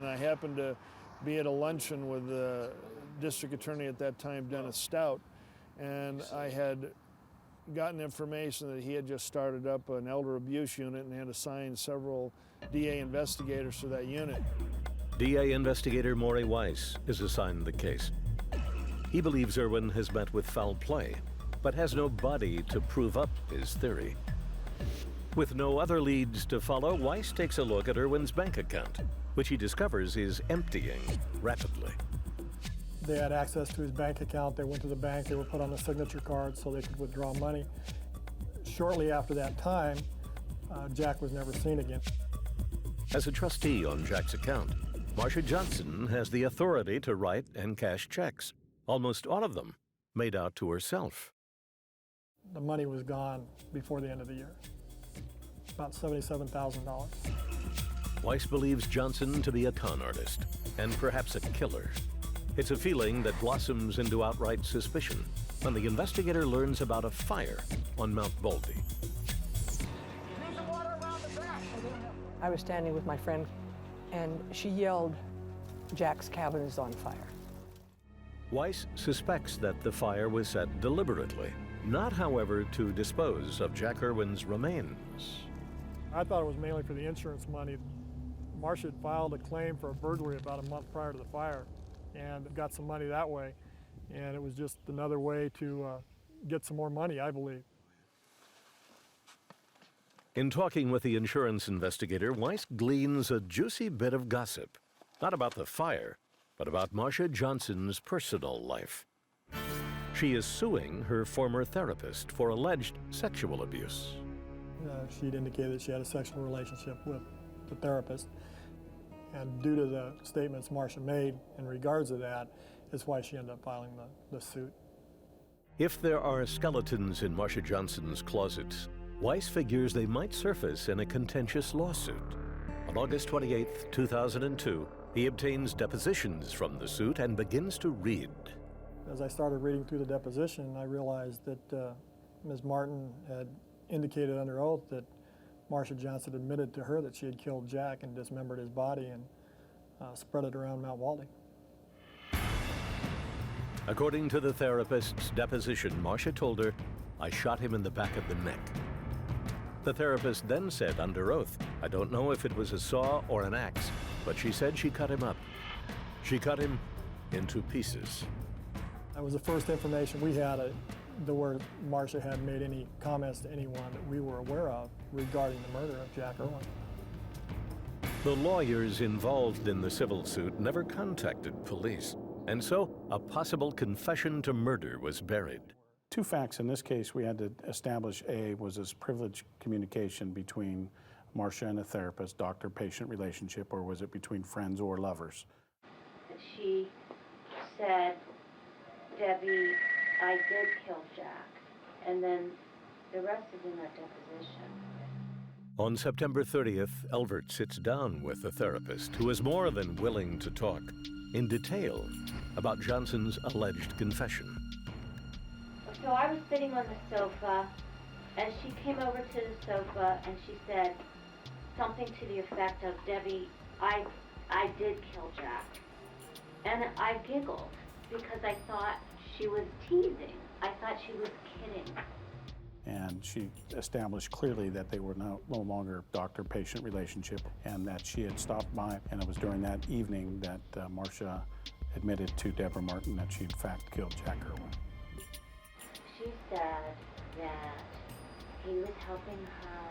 And I happened to be at a luncheon with the district attorney at that time, Dennis Stout, and I had gotten information that he had just started up an elder abuse unit and had assigned several DA investigators to that unit. DA investigator Maury Weiss is assigned the case. He believes Irwin has met with foul play, but has no body to prove up his theory. With no other leads to follow, Weiss takes a look at Irwin's bank account, which he discovers is emptying rapidly. They had access to his bank account. They went to the bank. They were put on the signature card so they could withdraw money. Shortly after that time, Jack was never seen again. As a trustee on Jack's account, Marcia Johnson has the authority to write and cash checks, almost all of them made out to herself. The money was gone before the end of the year, about $77,000. Weiss believes Johnson to be a con artist and perhaps a killer. It's a feeling that blossoms into outright suspicion when the investigator learns about a fire on Mount Baldy. I was standing with my friend, and she yelled, "Jack's cabin is on fire." Weiss suspects that the fire was set deliberately, not, however, to dispose of Jack Irwin's remains. I thought it was mainly for the insurance money. Marcia had filed a claim for a burglary about a month prior to the fire and got some money that way. And it was just another way to get some more money, I believe. In talking with the insurance investigator, Weiss gleans a juicy bit of gossip, not about the fire, but about Marcia Johnson's personal life. She is suing her former therapist for alleged sexual abuse. She'd indicated that she had a sexual relationship with the therapist. And due to the statements Marcia made in regards to that, is why she ended up filing the suit. If there are skeletons in Marcia Johnson's closet, Weiss figures they might surface in a contentious lawsuit. On August 28, 2002, he obtains depositions from the suit and begins to read. As I started reading through the deposition, I realized that Ms. Martin had indicated under oath that Marcia Johnson admitted to her that she had killed Jack and dismembered his body and spread it around Mount Baldy. According to the therapist's deposition, Marcia told her, "I shot him in the back of the neck." The therapist then said under oath, "I don't know if it was a saw or an axe, but she said she cut him up. She cut him into pieces." That was the first information we had where Marcia had made any comments to anyone that we were aware of regarding the murder of Jack Irwin. The lawyers involved in the civil suit never contacted police, and so a possible confession to murder was buried. Two facts in this case we had to establish. A was this privileged communication between Marcia and a therapist, doctor-patient relationship, or was it between friends or lovers? She said, "Debbie, I did kill Jack," and then the rest is in that deposition. On September 30th, Elvert sits down with the therapist, who is more than willing to talk in detail about Johnson's alleged confession. So I was sitting on the sofa, and she came over to the sofa, and she said something to the effect of, "Debbie, I did kill Jack." And I giggled because I thought she was teasing. I thought she was kidding. And she established clearly that they were no longer doctor-patient relationship, and that she had stopped by, and it was during that evening that Marcia admitted to Deborah Martin that she in fact killed Jack Irwin. She said that he was helping her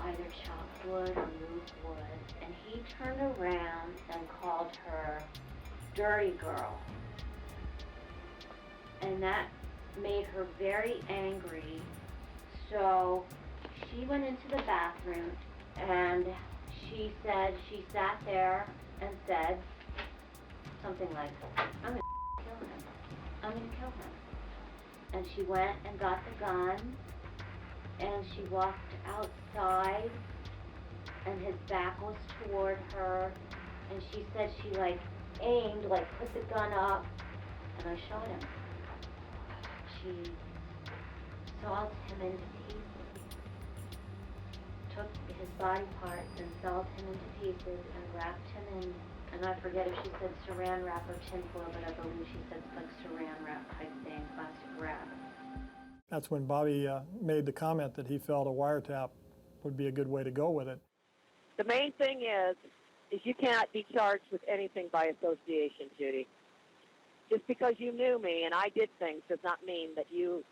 either chop wood or move wood, and he turned around and called her dirty girl. And that made her very angry. So she went into the bathroom, and she said, she sat there and said something like, I'm gonna kill him. I'm gonna kill him. And she went and got the gun, and she walked outside, and his back was toward her, and she said she like aimed, like put the gun up, and I shot him. She sawed him into pieces, took his body parts and sawed him into pieces and wrapped him in, and I forget if she said saran wrap or tinfoil, but I believe she said like saran wrap type thing, plastic wrap. That's when Bobby made the comment that he felt a wiretap would be a good way to go with it. The main thing is you cannot be charged with anything by association, Judy. Just because you knew me and I did things does not mean that you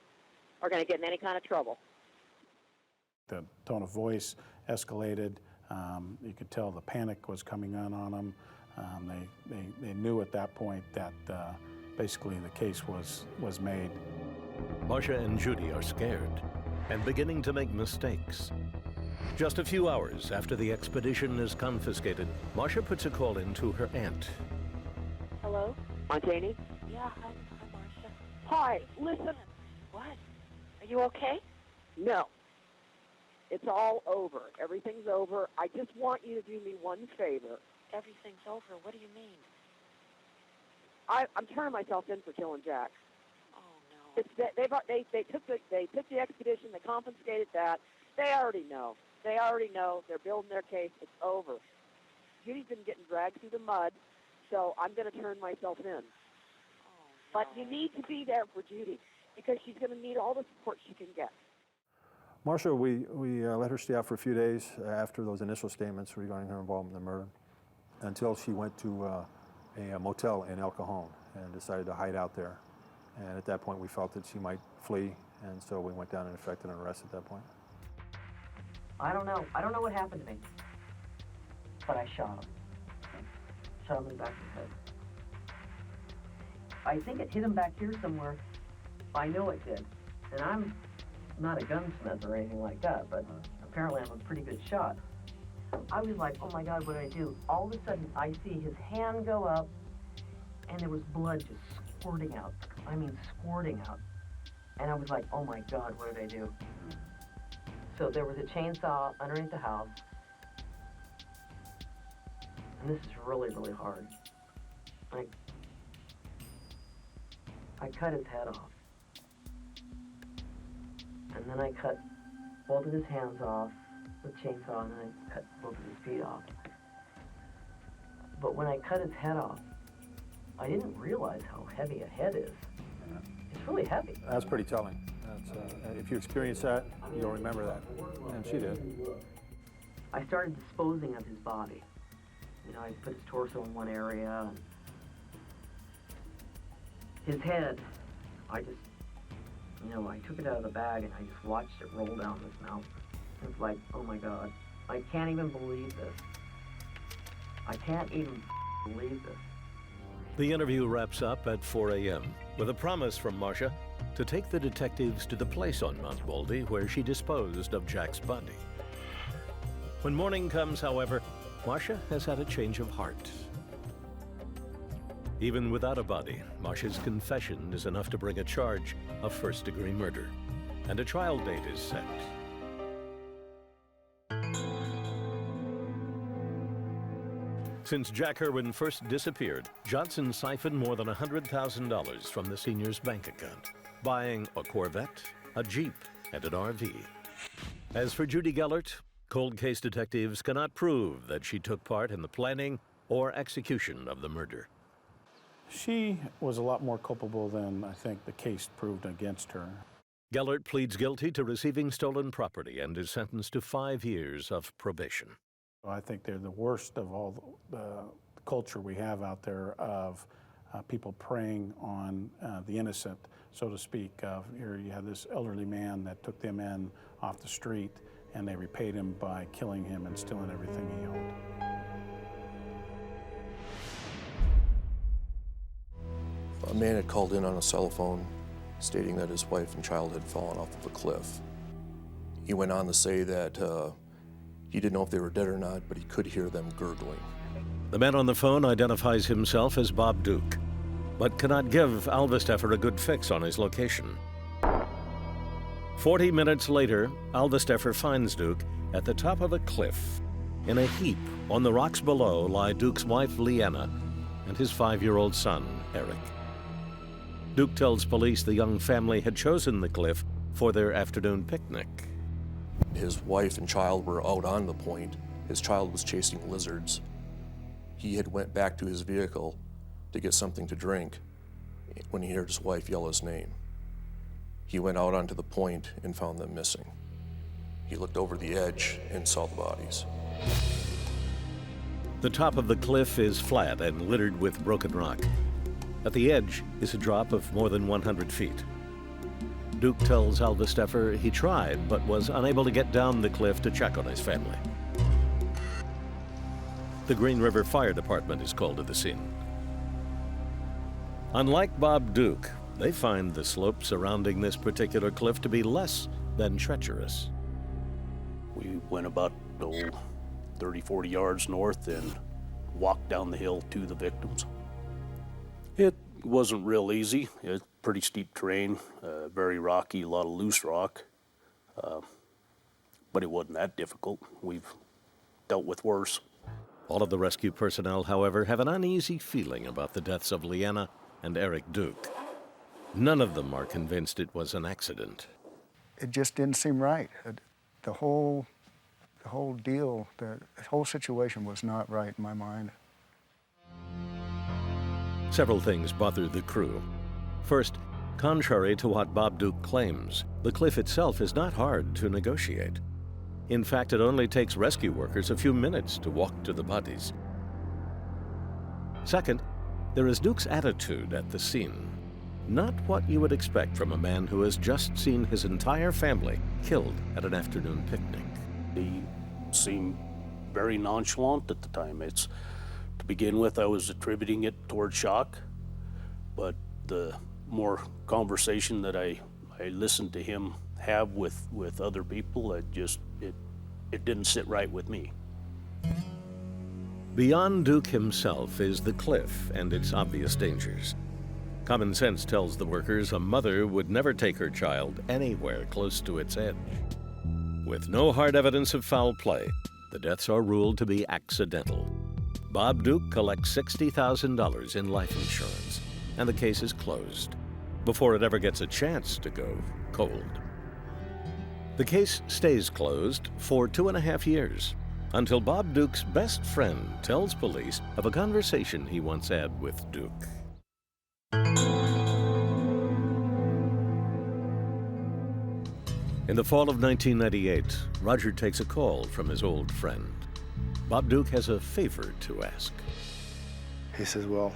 are going to get in any kind of trouble. The tone of voice escalated. You could tell the panic was coming on them. They knew at that point that basically the case was made. Marcia and Judy are scared and beginning to make mistakes. Just a few hours after the expedition is confiscated, Marcia puts a call in to her aunt. Hello? Aunt Janie? Yeah, hi, Marcia. Hi, listen. What? Are you okay? No. It's all over. Everything's over. I just want you to do me one favor. Everything's over. What do you mean? I'm turning myself in for killing Jack. Oh, no. It's that they took the expedition. They confiscated that. They already know. They already know. They're building their case. It's over. Judy's been getting dragged through the mud, so I'm going to turn myself in. Oh, no. But you need to be there for Judy because she's going to need all the support she can get. Marcia, we let her stay out for a few days after those initial statements regarding her involvement in the murder, until she went to a motel in El Cajon and decided to hide out there. And at that point, we felt that she might flee, and so we went down and effected an arrest at that point. I don't know. I don't know what happened to me, but I shot him. Shot him in the back of the head. I think it hit him back here somewhere. I know it did, and I'm not a gunsmith or anything like that, but apparently I'm a pretty good shot. I was like, oh my God, what did I do? All of a sudden, I see his hand go up, and there was blood just squirting out. I mean, squirting out. And I was like, oh my God, what did I do? So there was a chainsaw underneath the house, and this is really, really hard. I cut his head off. And then I cut both of his hands off with chainsaw, and then I cut both of his feet off. But when I cut his head off, I didn't realize how heavy a head is. It's really heavy. That's pretty telling. If you experience that, you'll remember that. And she did. I started disposing of his body. You know, I put his torso in one area. And his head, I took it out of the bag and I just watched it roll down his mouth. It was like, oh my God, I can't even believe this. I can't even believe this. The interview wraps up at 4 a.m. with a promise from Marcia to take the detectives to the place on Mount Baldy where she disposed of Jack's body. When morning comes, however, Marcia has had a change of heart. Even without a body, Marcia's confession is enough to bring a charge of first-degree murder, and a trial date is set. Since Jack Irwin first disappeared, Johnson siphoned more than $100,000 from the senior's bank account, buying a Corvette, a Jeep, and an RV. As for Judy Gellert, cold case detectives cannot prove that she took part in the planning or execution of the murder. She was a lot more culpable than I think the case proved against her. Gellert pleads guilty to receiving stolen property and is sentenced to 5 years of probation. I think they're the worst of all the culture we have out there of people preying on the innocent, so to speak. Here you have this elderly man that took them in off the street, and they repaid him by killing him and stealing everything he owned. A man had called in on a cell phone stating that his wife and child had fallen off of a cliff. He went on to say that he didn't know if they were dead or not, but he could hear them gurgling. The man on the phone identifies himself as Bob Duke, but cannot give Alvesteffer a good fix on his location. 40 minutes later, Alvesteffer finds Duke at the top of a cliff. In a heap on the rocks below lie Duke's wife, Leanna, and his 5-year-old son, Eric. Duke tells police the young family had chosen the cliff for their afternoon picnic. His wife and child were out on the point. His child was chasing lizards. He had went back to his vehicle to get something to drink when he heard his wife yell his name. He went out onto the point and found them missing. He looked over the edge and saw the bodies. The top of the cliff is flat and littered with broken rock. At the edge is a drop of more than 100 feet. Duke tells Alvesteffer he tried, but was unable to get down the cliff to check on his family. The Green River Fire Department is called to the scene. Unlike Bob Duke, they find the slope surrounding this particular cliff to be less than treacherous. We went about 30, 40 yards north and walked down the hill to the victims. It wasn't real easy. It's pretty steep terrain, very rocky, a lot of loose rock, but it wasn't that difficult. We've dealt with worse. All of the rescue personnel, however, have an uneasy feeling about the deaths of Leanna and Eric Duke. None of them are convinced it was an accident. It just didn't seem right. The whole deal, the whole situation was not right in my mind. Several things bother the crew. First, contrary to what Bob Duke claims, the cliff itself is not hard to negotiate. In fact, it only takes rescue workers a few minutes to walk to the bodies. Second, there is Duke's attitude at the scene. Not what you would expect from a man who has just seen his entire family killed at an afternoon picnic. He seemed very nonchalant at the time. To begin with, I was attributing it toward shock, but the more conversation that I listened to him have with other people, it didn't sit right with me. Beyond Duke himself is the cliff and its obvious dangers. Common sense tells the workers a mother would never take her child anywhere close to its edge. With no hard evidence of foul play, the deaths are ruled to be accidental. Bob Duke collects $60,000 in life insurance, and the case is closed before it ever gets a chance to go cold. The case stays closed for 2.5 years, until Bob Duke's best friend tells police of a conversation he once had with Duke. In the fall of 1998, Roger takes a call from his old friend. Bob Duke has a favor to ask. He says, well,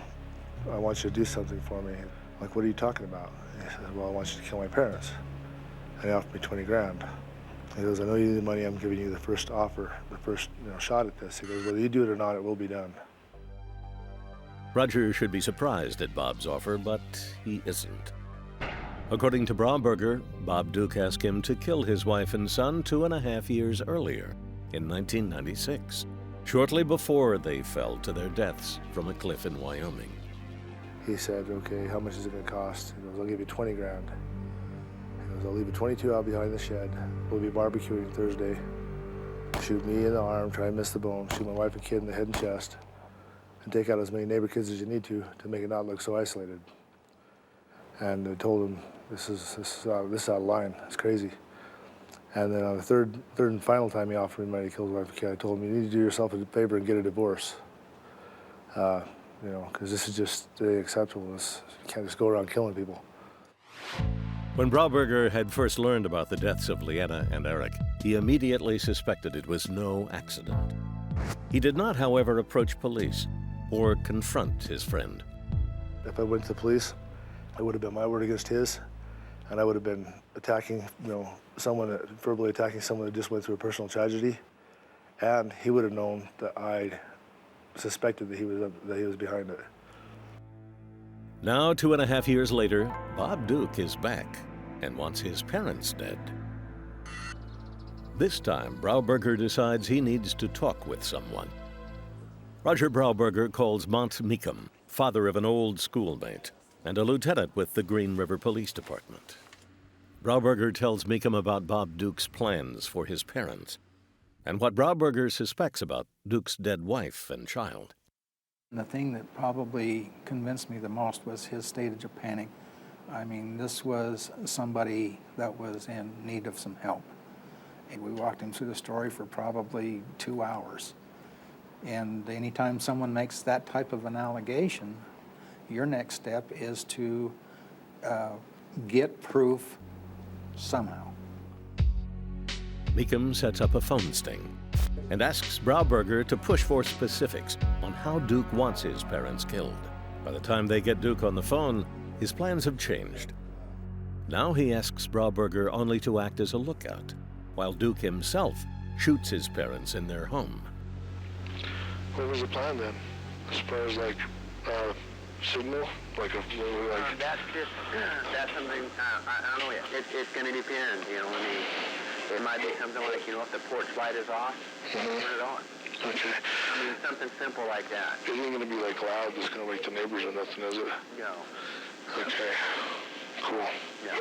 I want you to do something for me. I'm like, what are you talking about? He says, well, I want you to kill my parents. And he offered me 20 grand. He goes, I know you need the money, I'm giving you the first offer, the first shot at this. He goes, whether you do it or not, it will be done. Roger should be surprised at Bob's offer, but he isn't. According to Brauberger, Bob Duke asked him to kill his wife and son 2.5 years earlier, in 1996, shortly before they fell to their deaths from a cliff in Wyoming. He said, okay, how much is it going to cost? He goes, I'll give you 20 grand. He goes, I'll leave you 22 out behind the shed. We'll be barbecuing Thursday. Shoot me in the arm, try and miss the bone, shoot my wife and kid in the head and chest, and take out as many neighbor kids as you need to make it not look so isolated. And I told him, this is out of line, it's crazy. And then on the third and final time he offered me money to kill his wife and kid, I told him, you need to do yourself a favor and get a divorce. Because this is just unacceptable. You can't just go around killing people. When Brauberger had first learned about the deaths of Leanna and Eric, he immediately suspected it was no accident. He did not, however, approach police or confront his friend. If I went to the police, it would have been my word against his, and I would have been attacking, verbally attacking someone that just went through a personal tragedy, and he would have known that I suspected that he was behind it. Now, 2.5 years later, Bob Duke is back and wants his parents dead. This time, Brauberger decides he needs to talk with someone. Roger Brauberger calls Mont Meekum, father of an old schoolmate and a lieutenant with the Green River Police Department. Brauberger tells Meekum about Bob Duke's plans for his parents and what Brauberger suspects about Duke's dead wife and child. The thing that probably convinced me the most was his stage of panic. I mean, this was somebody that was in need of some help. And we walked him through the story for probably 2 hours. And anytime someone makes that type of an allegation, your next step is to get proof somehow. Meekum sets up a phone sting and asks Brauberger to push for specifics on how Duke wants his parents killed. By the time they get Duke on the phone, his plans have changed. Now he asks Brauberger only to act as a lookout, while Duke himself shoots his parents in their home. What was the plan then? As far as signal? That's something, I don't know yet. It's going to depend, it might be something like, if the porch light is off, turn it on. Okay. I mean, something simple like that. It isn't going to be loud, just going to wake the neighbors or nothing, is it? No. Okay. Cool. Yeah.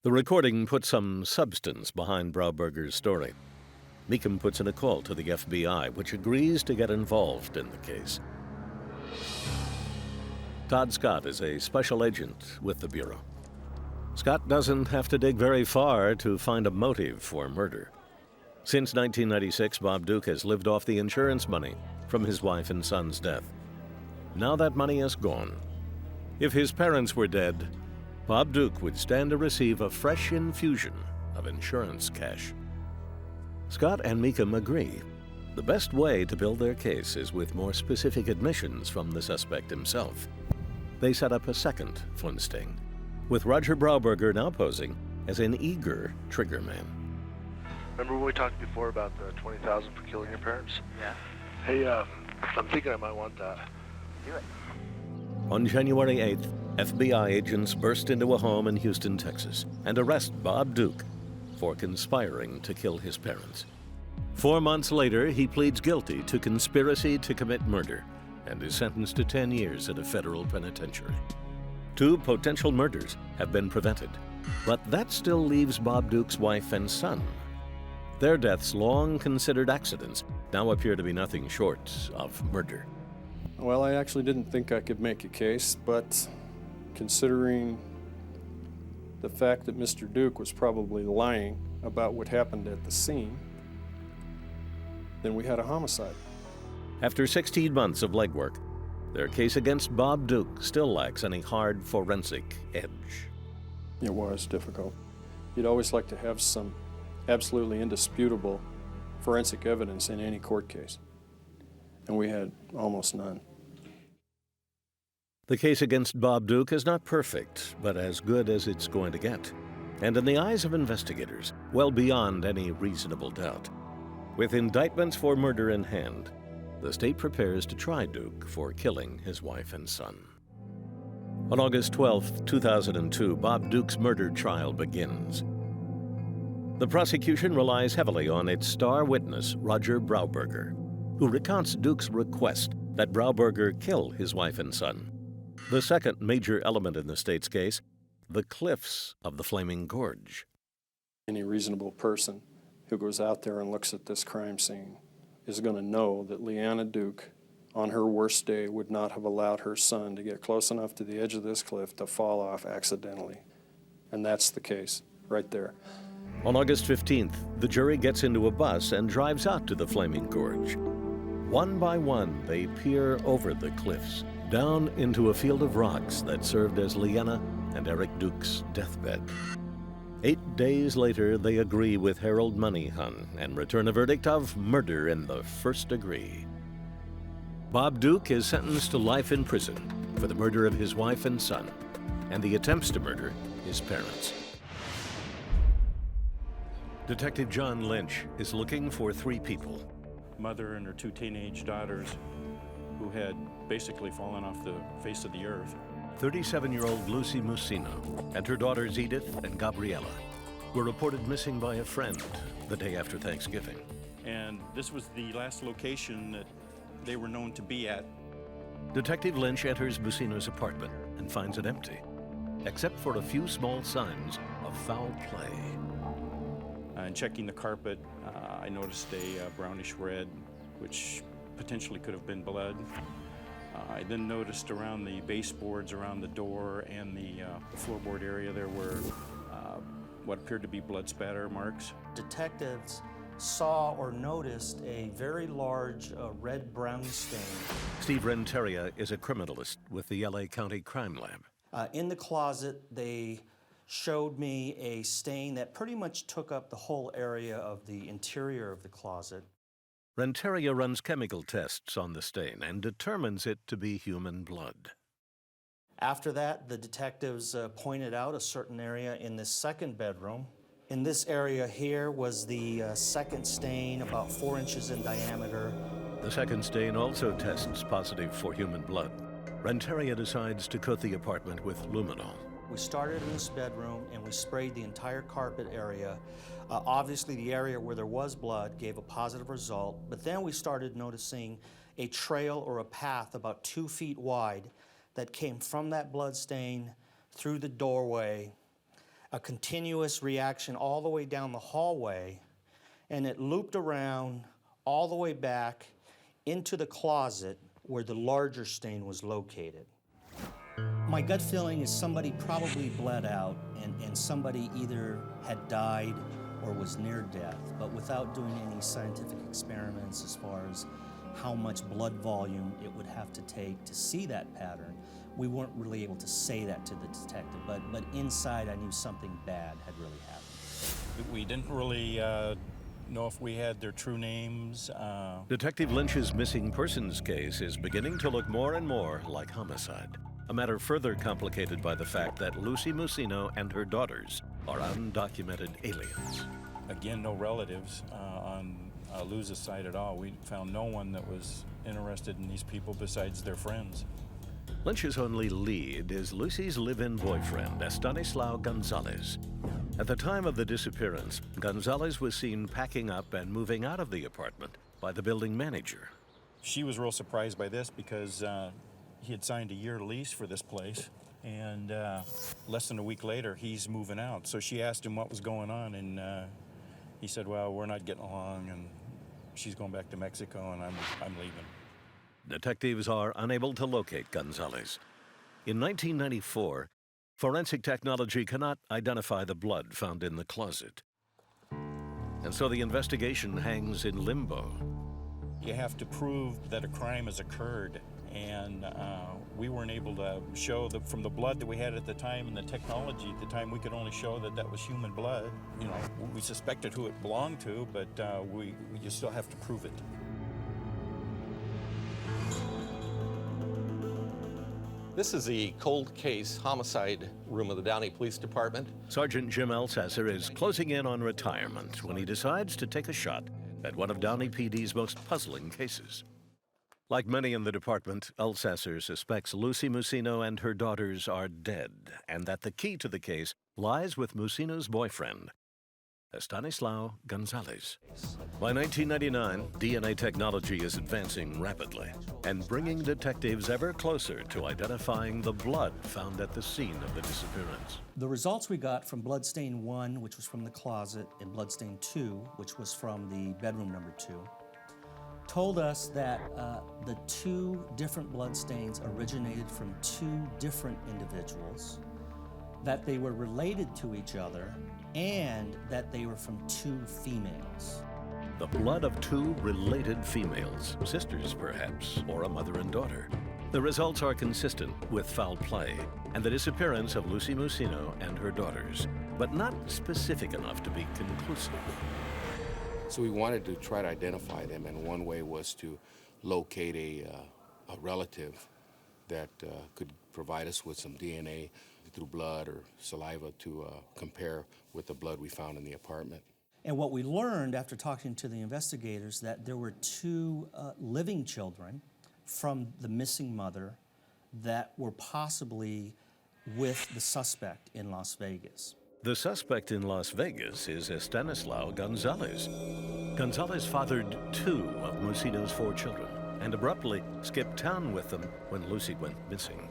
The recording puts some substance behind Brauberger's story. Meekum puts in a call to the FBI, which agrees to get involved in the case. Todd Scott is a special agent with the Bureau. Scott doesn't have to dig very far to find a motive for murder. Since 1996, Bob Duke has lived off the insurance money from his wife and son's death. Now that money is gone. If his parents were dead, Bob Duke would stand to receive a fresh infusion of insurance cash. Scott and Meekum agree. The best way to build their case is with more specific admissions from the suspect himself. They set up a second phone sting, with Roger Brauberger now posing as an eager triggerman. Remember when we talked before about the $20,000 for killing your parents? Yeah. Hey, I'm thinking I might want that. Do it. On January 8th, FBI agents burst into a home in Houston, Texas, and arrest Bob Duke for conspiring to kill his parents. 4 months later, he pleads guilty to conspiracy to commit murder and is sentenced to 10 years at a federal penitentiary. 2 potential murders have been prevented, but that still leaves Bob Duke's wife and son. Their deaths, long considered accidents, now appear to be nothing short of murder. Well, I actually didn't think I could make a case, but considering the fact that Mr. Duke was probably lying about what happened at the scene, then we had a homicide. After 16 months of legwork, their case against Bob Duke still lacks any hard forensic edge. It was difficult. You'd always like to have some absolutely indisputable forensic evidence in any court case, and we had almost none. The case against Bob Duke is not perfect, but as good as it's going to get, and in the eyes of investigators, well beyond any reasonable doubt. With indictments for murder in hand, the state prepares to try Duke for killing his wife and son. On August 12, 2002, Bob Duke's murder trial begins. The prosecution relies heavily on its star witness, Roger Brauberger, who recounts Duke's request that Brauberger kill his wife and son. The second major element in the state's case, the cliffs of the Flaming Gorge. Any reasonable person who goes out there and looks at this crime scene is going to know that Leanna Duke, on her worst day, would not have allowed her son to get close enough to the edge of this cliff to fall off accidentally. And that's the case, right there. On August 15th, the jury gets into a bus and drives out to the Flaming Gorge. One by one, they peer over the cliffs, down into a field of rocks that served as Leanna and Eric Duke's deathbed. 8 days later, they agree with Harold Moneyhun and return a verdict of murder in the first degree. Bob Duke is sentenced to life in prison for the murder of his wife and son, and the attempts to murder his parents. Detective John Lynch is looking for 3 people. Mother and her 2 teenage daughters who had basically fallen off the face of the earth. 37-year-old Lucy Musino and her daughters Edith and Gabriella were reported missing by a friend the day after Thanksgiving. And this was the last location that they were known to be at. Detective Lynch enters Musino's apartment and finds it empty, except for a few small signs of foul play. And checking the carpet, I noticed a brownish red, which potentially could have been blood. I then noticed around the baseboards, around the door, and the floorboard area, there were what appeared to be blood spatter marks. Detectives saw or noticed a very large red-brown stain. Steve Renteria is a criminalist with the LA County Crime Lab. In the closet, they showed me a stain that pretty much took up the whole area of the interior of the closet. Renteria runs chemical tests on the stain and determines it to be human blood. After that, the detectives pointed out a certain area in this second bedroom. In this area here was the second stain, about 4 inches in diameter. The second stain also tests positive for human blood. Renteria decides to coat the apartment with luminol. We started in this bedroom and we sprayed the entire carpet area. Obviously, the area where there was blood gave a positive result, but then we started noticing a trail or a path about 2 feet wide that came from that blood stain through the doorway, a continuous reaction all the way down the hallway, and it looped around all the way back into the closet where the larger stain was located. My gut feeling is somebody probably bled out and somebody either had died or was near death, but without doing any scientific experiments as far as how much blood volume it would have to take to see that pattern, we weren't really able to say that to the detective, but inside I knew something bad had really happened. We didn't really know if we had their true names. Detective Lynch's missing persons case is beginning to look more and more like homicide, a matter further complicated by the fact that Lucy Musino and her daughters are undocumented aliens. Again, no relatives on Luz's side at all. We found no one that was interested in these people besides their friends. Lynch's only lead is Lucy's live-in boyfriend, Estanislao Gonzalez. At the time of the disappearance, Gonzalez was seen packing up and moving out of the apartment by the building manager. She was real surprised by this because he had signed a year lease for this place, and less than a week later, he's moving out. So she asked him what was going on, and he said, well, we're not getting along, and she's going back to Mexico, and I'm leaving. Detectives are unable to locate Gonzalez. In 1994, forensic technology cannot identify the blood found in the closet. And so the investigation hangs in limbo. You have to prove that a crime has occurred, and we weren't able to show that from the blood that we had at the time and the technology at the time, we could only show that that was human blood. You know, we suspected who it belonged to, but you still have to prove it. This is the cold case homicide room of the Downey Police Department. Sergeant Jim Elsasser is closing in on retirement when he decides to take a shot at one of Downey PD's most puzzling cases. Like many in the department, Elsasser suspects Lucy Musino and her daughters are dead, and that the key to the case lies with Musino's boyfriend, Estanislao Gonzalez. By 1999, DNA technology is advancing rapidly and bringing detectives ever closer to identifying the blood found at the scene of the disappearance. The results we got from bloodstain 1, which was from the closet, and bloodstain 2, which was from the bedroom number 2, told us that the 2 different bloodstains originated from 2 different individuals, that they were related to each other, and that they were from 2 females. The blood of 2 related females, sisters perhaps, or a mother and daughter. The results are consistent with foul play and the disappearance of Lucy Musino and her daughters, but not specific enough to be conclusive. So we wanted to try to identify them, and one way was to locate a relative that could provide us with some DNA through blood or saliva to compare with the blood we found in the apartment. And what we learned after talking to the investigators, that there were two living children from the missing mother that were possibly with the suspect in Las Vegas. The suspect in Las Vegas is Estanislao Gonzalez. Gonzalez fathered 2 of Musino's 4 children and abruptly skipped town with them when Lucy went missing.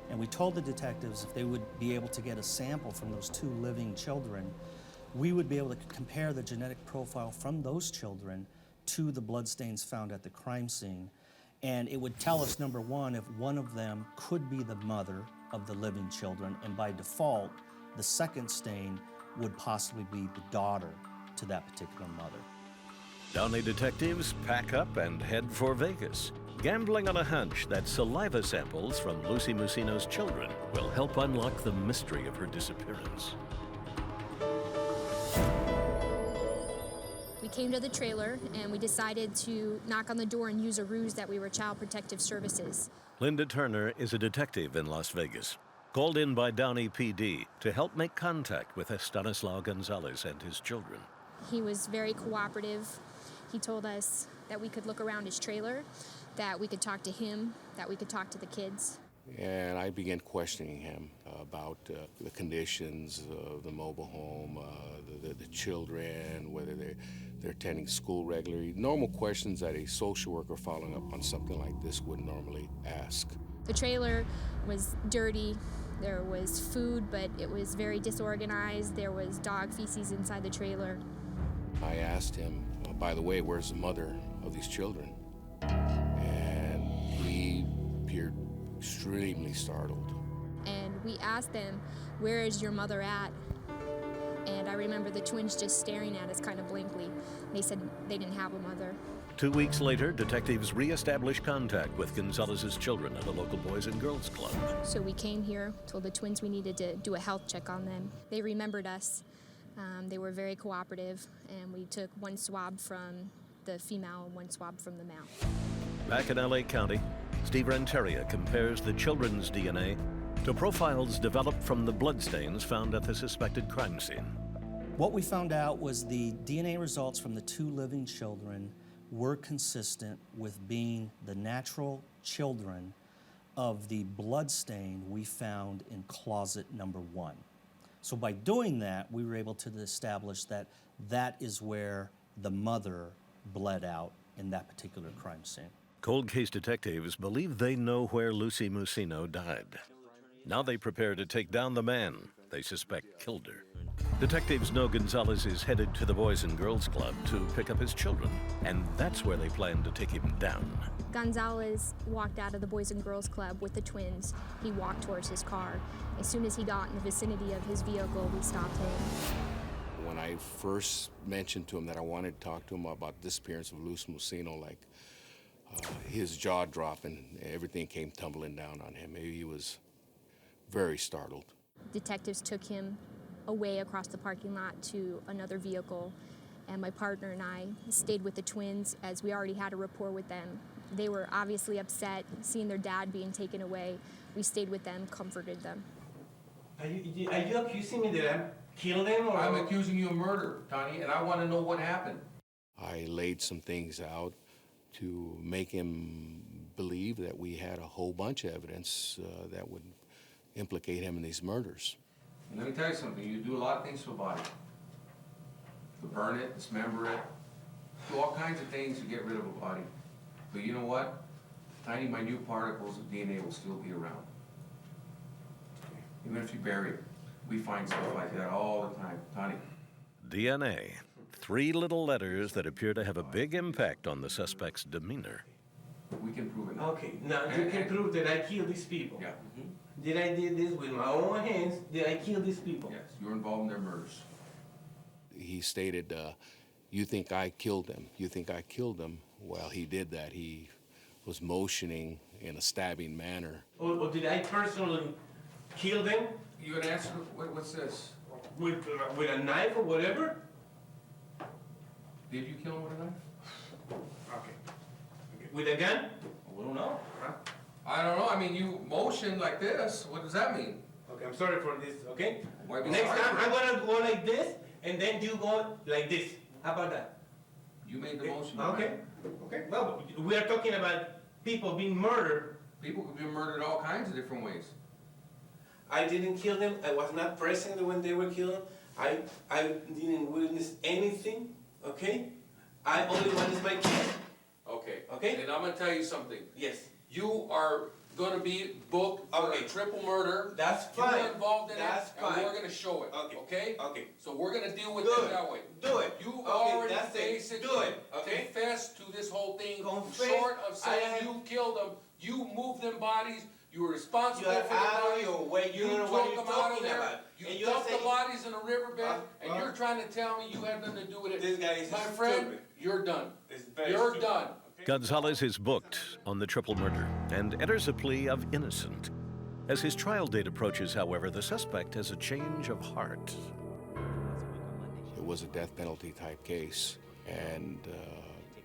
And we told the detectives if they would be able to get a sample from those 2 living children, we would be able to compare the genetic profile from those children to the bloodstains found at the crime scene. And it would tell us, number one, if one of them could be the mother of the living children, and by default, the second stain would possibly be the daughter to that particular mother. Downey detectives pack up and head for Vegas, gambling on a hunch that saliva samples from Lucy Musino's children will help unlock the mystery of her disappearance. We came to the trailer and we decided to knock on the door and use a ruse that we were Child Protective Services. Linda Turner is a detective in Las Vegas, called in by Downey PD to help make contact with Estanislao Gonzalez and his children. He was very cooperative. He told us that we could look around his trailer, that we could talk to him, that we could talk to the kids. And I began questioning him about the conditions of the mobile home, the children, whether they're attending school regularly. Normal questions that a social worker following up on something like this would normally ask. The trailer was dirty. There was food, but it was very disorganized. There was dog feces inside the trailer. I asked him, by the way, where's the mother of these children? And he appeared extremely startled. And we asked them, where is your mother at? And I remember the twins just staring at us kind of blankly. They said they didn't have a mother. 2 weeks later, detectives re-established contact with Gonzalez's children at a local Boys and Girls Club. So we came here, told the twins we needed to do a health check on them. They remembered us. They were very cooperative, and we took 1 swab from the female and 1 swab from the male. Back in LA County, Steve Renteria compares the children's DNA to profiles developed from the bloodstains found at the suspected crime scene. What we found out was the DNA results from the 2 living children were consistent with being the natural children of the bloodstain we found in closet number 1. So by doing that, we were able to establish that that is where the mother bled out in that particular crime scene. Cold case detectives believe they know where Lucy Musino died. Now they prepare to take down the man they suspect killed her. Detectives know Gonzalez is headed to the Boys and Girls Club to pick up his children, and that's where they plan to take him down. Gonzalez walked out of the Boys and Girls Club with the twins. He walked towards his car. As soon as he got in the vicinity of his vehicle, we stopped him. When I first mentioned to him that I wanted to talk to him about the disappearance of Lucy Musino, his jaw dropped and everything came tumbling down on him. He was very startled. Detectives took him away across the parking lot to another vehicle, and my partner and I stayed with the twins as we already had a rapport with them. They were obviously upset seeing their dad being taken away. We stayed with them, comforted them. Are you accusing me that I killed him? Or? I'm accusing you of murder, Tony, and I want to know what happened. I laid some things out to make him believe that we had a whole bunch of evidence that would implicate him in these murders. Let me tell you something, you do a lot of things to a body. You burn it, dismember it, do all kinds of things to get rid of a body. But you know what? Tiny, minute particles of DNA will still be around. Even if you bury it, we find stuff like that all the time. Tiny. DNA. 3 little letters that appear to have a big impact on the suspect's demeanor. We can prove it. Okay, now you can prove that I killed these people. Yeah. Did I did this with my own hands? Did I kill these people? Yes, you're involved in their murders. He stated, you think I killed them? You think I killed them? Well, he did that. He was motioning in a stabbing manner. Or did I personally kill them? You gonna answer, what's this? With a knife or whatever? Did you kill him with a knife? Okay. With a gun? We don't know. Huh? I don't know, I mean, you motioned like this, what does that mean? Okay, I'm sorry for this, okay? Why be Next sorry time for I'm it? gonna go like this, and then you go like this. How about that? You made the motion. Okay. Okay. Well, we are talking about people being murdered. People could be murdered all kinds of different ways. I didn't kill them. I was not present when they were killed. I didn't witness anything. Okay. I only witnessed my kid. Okay. Okay. And I'm gonna tell you something. Yes. You are gonna be booked for a triple murder. That's You fine. were involved in That's it, fine. and we're gonna show it. Okay. Okay? Okay. So we're gonna deal with Do it it. that way. Do it. You Okay, already that's it. basically Do it. Okay. confessed to this whole thing. Confess. Short of saying I am- you killed them, you moved them bodies. You were responsible You are for the out of bodies. your way. You don't know took what you're them out of talking there. about. You And you're dumped the saying- bodies in a riverbed, and you're trying to tell me you had nothing to do with it. This guy is My friend, stupid. you're done. It's very You're stupid. done. Gonzalez is booked on the triple murder and enters a plea of innocent. As his trial date approaches, however, the suspect has a change of heart. It was a death penalty type case, and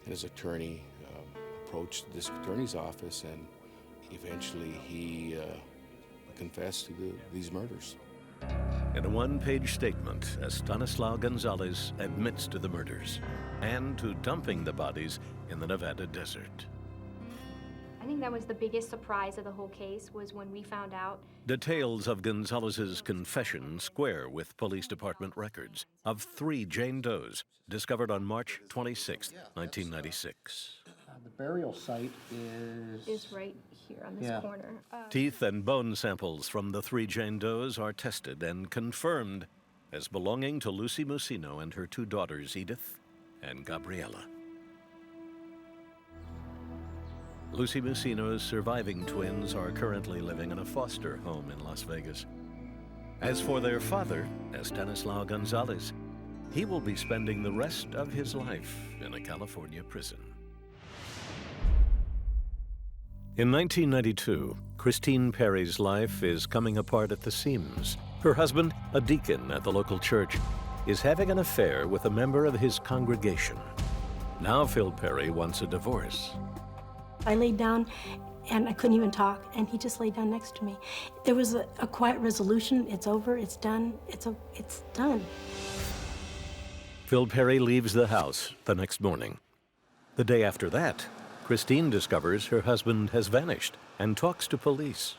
his attorney approached this attorney's office, and eventually he confessed to these murders. In a one-page statement, Estanislao Gonzalez admits to the murders and to dumping the bodies in the Nevada desert. I think that was the biggest surprise of the whole case was when we found out. Details of Gonzalez's confession square with police department records of 3 Jane Does discovered on March 26, 1996. The burial site Is right here on this corner. Teeth and bone samples from the 3 Jane Does are tested and confirmed as belonging to Lucy Musino and her 2 daughters, Edith and Gabriela. Lucy Musino's surviving twins are currently living in a foster home in Las Vegas. As for their father, Estanislao Gonzalez, he will be spending the rest of his life in a California prison. In 1992, Christine Perry's life is coming apart at the seams. Her husband, a deacon at the local church, is having an affair with a member of his congregation. Now Phil Perry wants a divorce. I laid down and I couldn't even talk, and he just laid down next to me. There was a quiet resolution. It's over, it's done, it's done. Phil Perry leaves the house the next morning. The day after that, Christine discovers her husband has vanished and talks to police.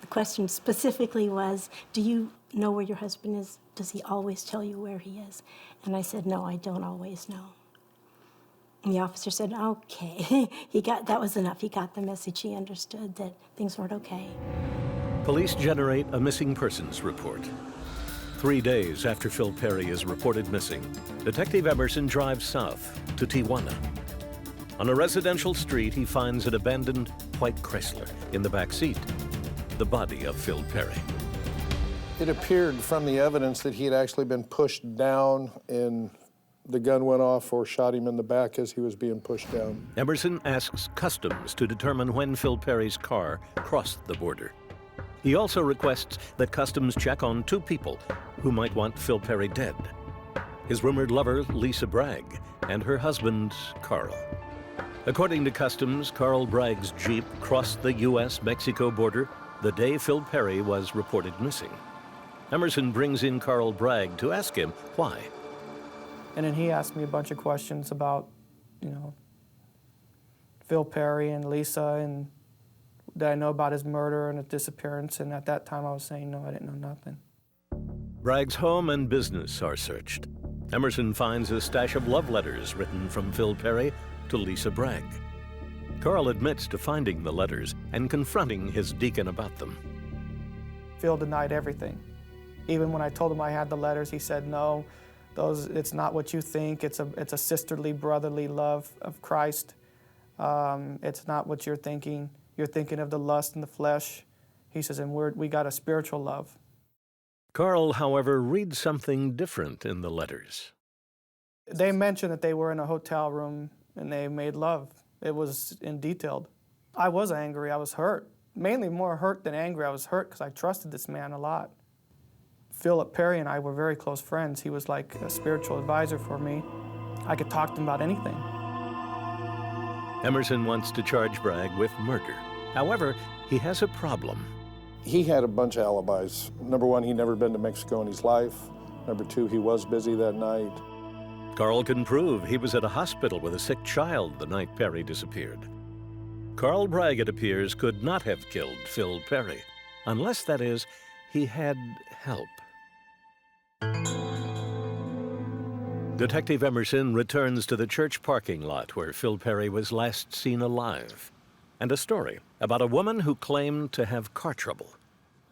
The question specifically was, do you know where your husband is? Does he always tell you where he is? And I said, no, I don't always know. And the officer said, okay. That was enough. He got the message. He understood that things weren't okay. Police generate a missing persons report. 3 days after Phil Perry is reported missing, Detective Emerson drives south to Tijuana. On a residential street, he finds an abandoned white Chrysler. In the back seat, the body of Phil Perry. It appeared from the evidence that he had actually been pushed down and the gun went off or shot him in the back as he was being pushed down. Emerson asks Customs to determine when Phil Perry's car crossed the border. He also requests that Customs check on 2 people who might want Phil Perry dead: his rumored lover, Lisa Bragg, and her husband, Carl. According to Customs, Carl Bragg's Jeep crossed the U.S.-Mexico border the day Phil Perry was reported missing. Emerson brings in Carl Bragg to ask him why. And then he asked me a bunch of questions about, Phil Perry and Lisa, and did I know about his murder and his disappearance, and at that time I was saying no, I didn't know nothing. Bragg's home and business are searched. Emerson finds a stash of love letters written from Phil Perry to Lisa Bragg. Carl admits to finding the letters and confronting his deacon about them. Phil denied everything. Even when I told him I had the letters, he said, no, it's not what you think. It's a sisterly, brotherly love of Christ. It's not what you're thinking. You're thinking of the lust and the flesh. He says, and we got a spiritual love. Carl, however, reads something different in the letters. They mentioned that they were in a hotel room and they made love. It was in detailed. I was angry, I was hurt. Mainly more hurt than angry. I was hurt because I trusted this man a lot. Philip Perry and I were very close friends. He was like a spiritual advisor for me. I could talk to him about anything. Emerson wants to charge Bragg with murder. However, he has a problem. He had a bunch of alibis. Number one, he'd never been to Mexico in his life. Number two, he was busy that night. Carl can prove he was at a hospital with a sick child the night Perry disappeared. Carl Bragg, it appears, could not have killed Phil Perry, unless, that is, he had help. Detective Emerson returns to the church parking lot where Phil Perry was last seen alive, and a story about a woman who claimed to have car trouble.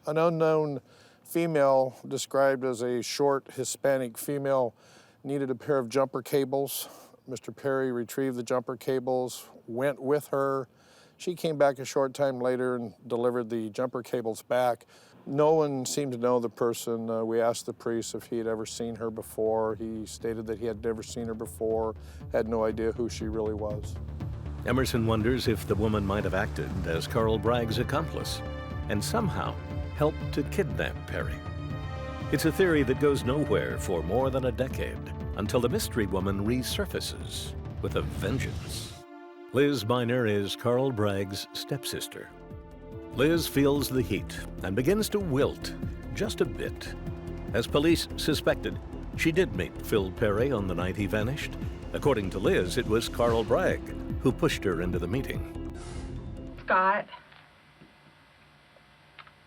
An unknown female, described as a short Hispanic female, needed a pair of jumper cables. Mr. Perry retrieved the jumper cables, went with her. She came back a short time later and delivered the jumper cables back. No one seemed to know the person. We asked the priest if he had ever seen her before. He stated that he had never seen her before, had no idea who she really was. Emerson wonders if the woman might have acted as Carl Bragg's accomplice and somehow helped to kidnap Perry. It's a theory that goes nowhere for more than a decade until the mystery woman resurfaces with a vengeance. Liz Miner is Carl Bragg's stepsister. Liz feels the heat and begins to wilt just a bit. As police suspected, she did meet Phil Perry on the night he vanished. According to Liz, it was Carl Bragg who pushed her into the meeting. Scott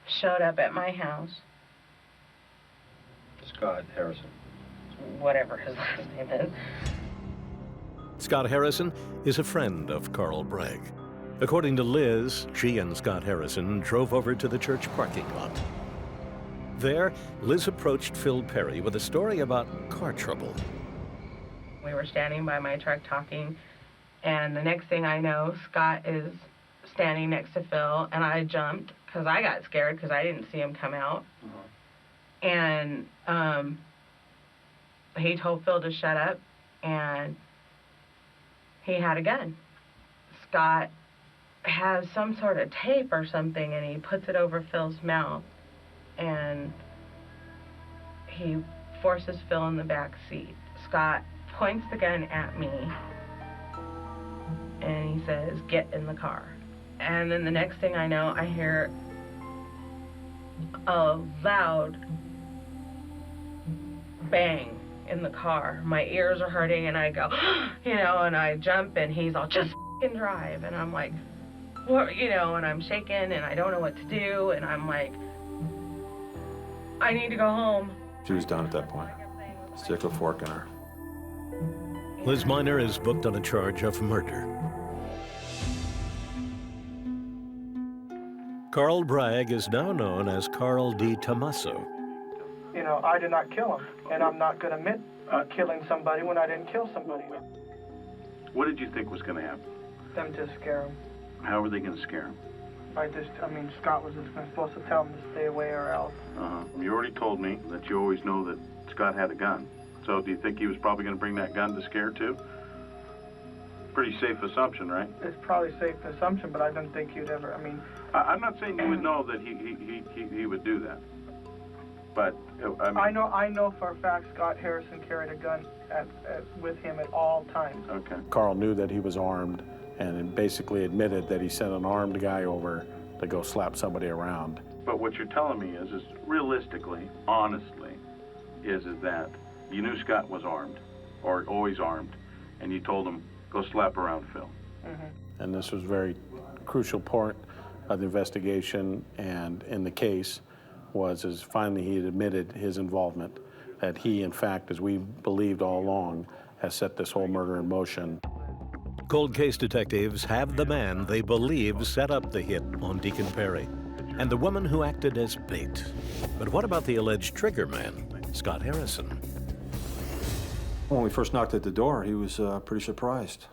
showed up at my house. Scott Harrison. Whatever his last name is. Scott Harrison is a friend of Carl Bragg. According to Liz, she and Scott Harrison drove over to the church parking lot. There, Liz approached Phil Perry with a story about car trouble. We were standing by my truck talking, and the next thing I know, Scott is standing next to Phil, and I jumped because I got scared because I didn't see him come out. And he told Phil to shut up, and he had a gun. Scott has some sort of tape or something, and he puts it over Phil's mouth, and he forces Phil in the back seat. Scott points the gun at me, and he says, "Get in the car." And then the next thing I know, I hear a loud bang in the car. My ears are hurting, and I go, and I jump, and he's all, "Just f***ing drive." And I'm like, what, and I'm shaking, and I don't know what to do, and I'm like, I need to go home. She was done at that point. Stick a fork in her. Liz Miner is booked on a charge of murder. Carl Bragg is now known as Carl D. Tommaso. I did not kill him, and I'm not going to admit killing somebody when I didn't kill somebody. What did you think was going to happen? Them to scare him. How were they going to scare him? Scott was just supposed to tell him to stay away or else. You already told me that you always know that Scott had a gun. So do you think he was probably going to bring that gun to scare too? Pretty safe assumption, right? It's probably a safe assumption, but I don't think you'd ever, I'm not saying you would know that he would do that. But, I know for a fact Scott Harrison carried a gun with him at all times. Okay. Carl knew that he was armed and basically admitted that he sent an armed guy over to go slap somebody around. But what you're telling me is realistically, honestly, is that you knew Scott was armed, or always armed, and you told him, go slap around Phil. Mm-hmm. And this was a very crucial part of the investigation and in the case was finally he had admitted his involvement, that he, in fact, as we believed all along, has set this whole murder in motion. Cold case detectives have the man they believe set up the hit on Deacon Perry and the woman who acted as bait. But what about the alleged trigger man, Scott Harrison? When we first knocked at the door, he was pretty surprised.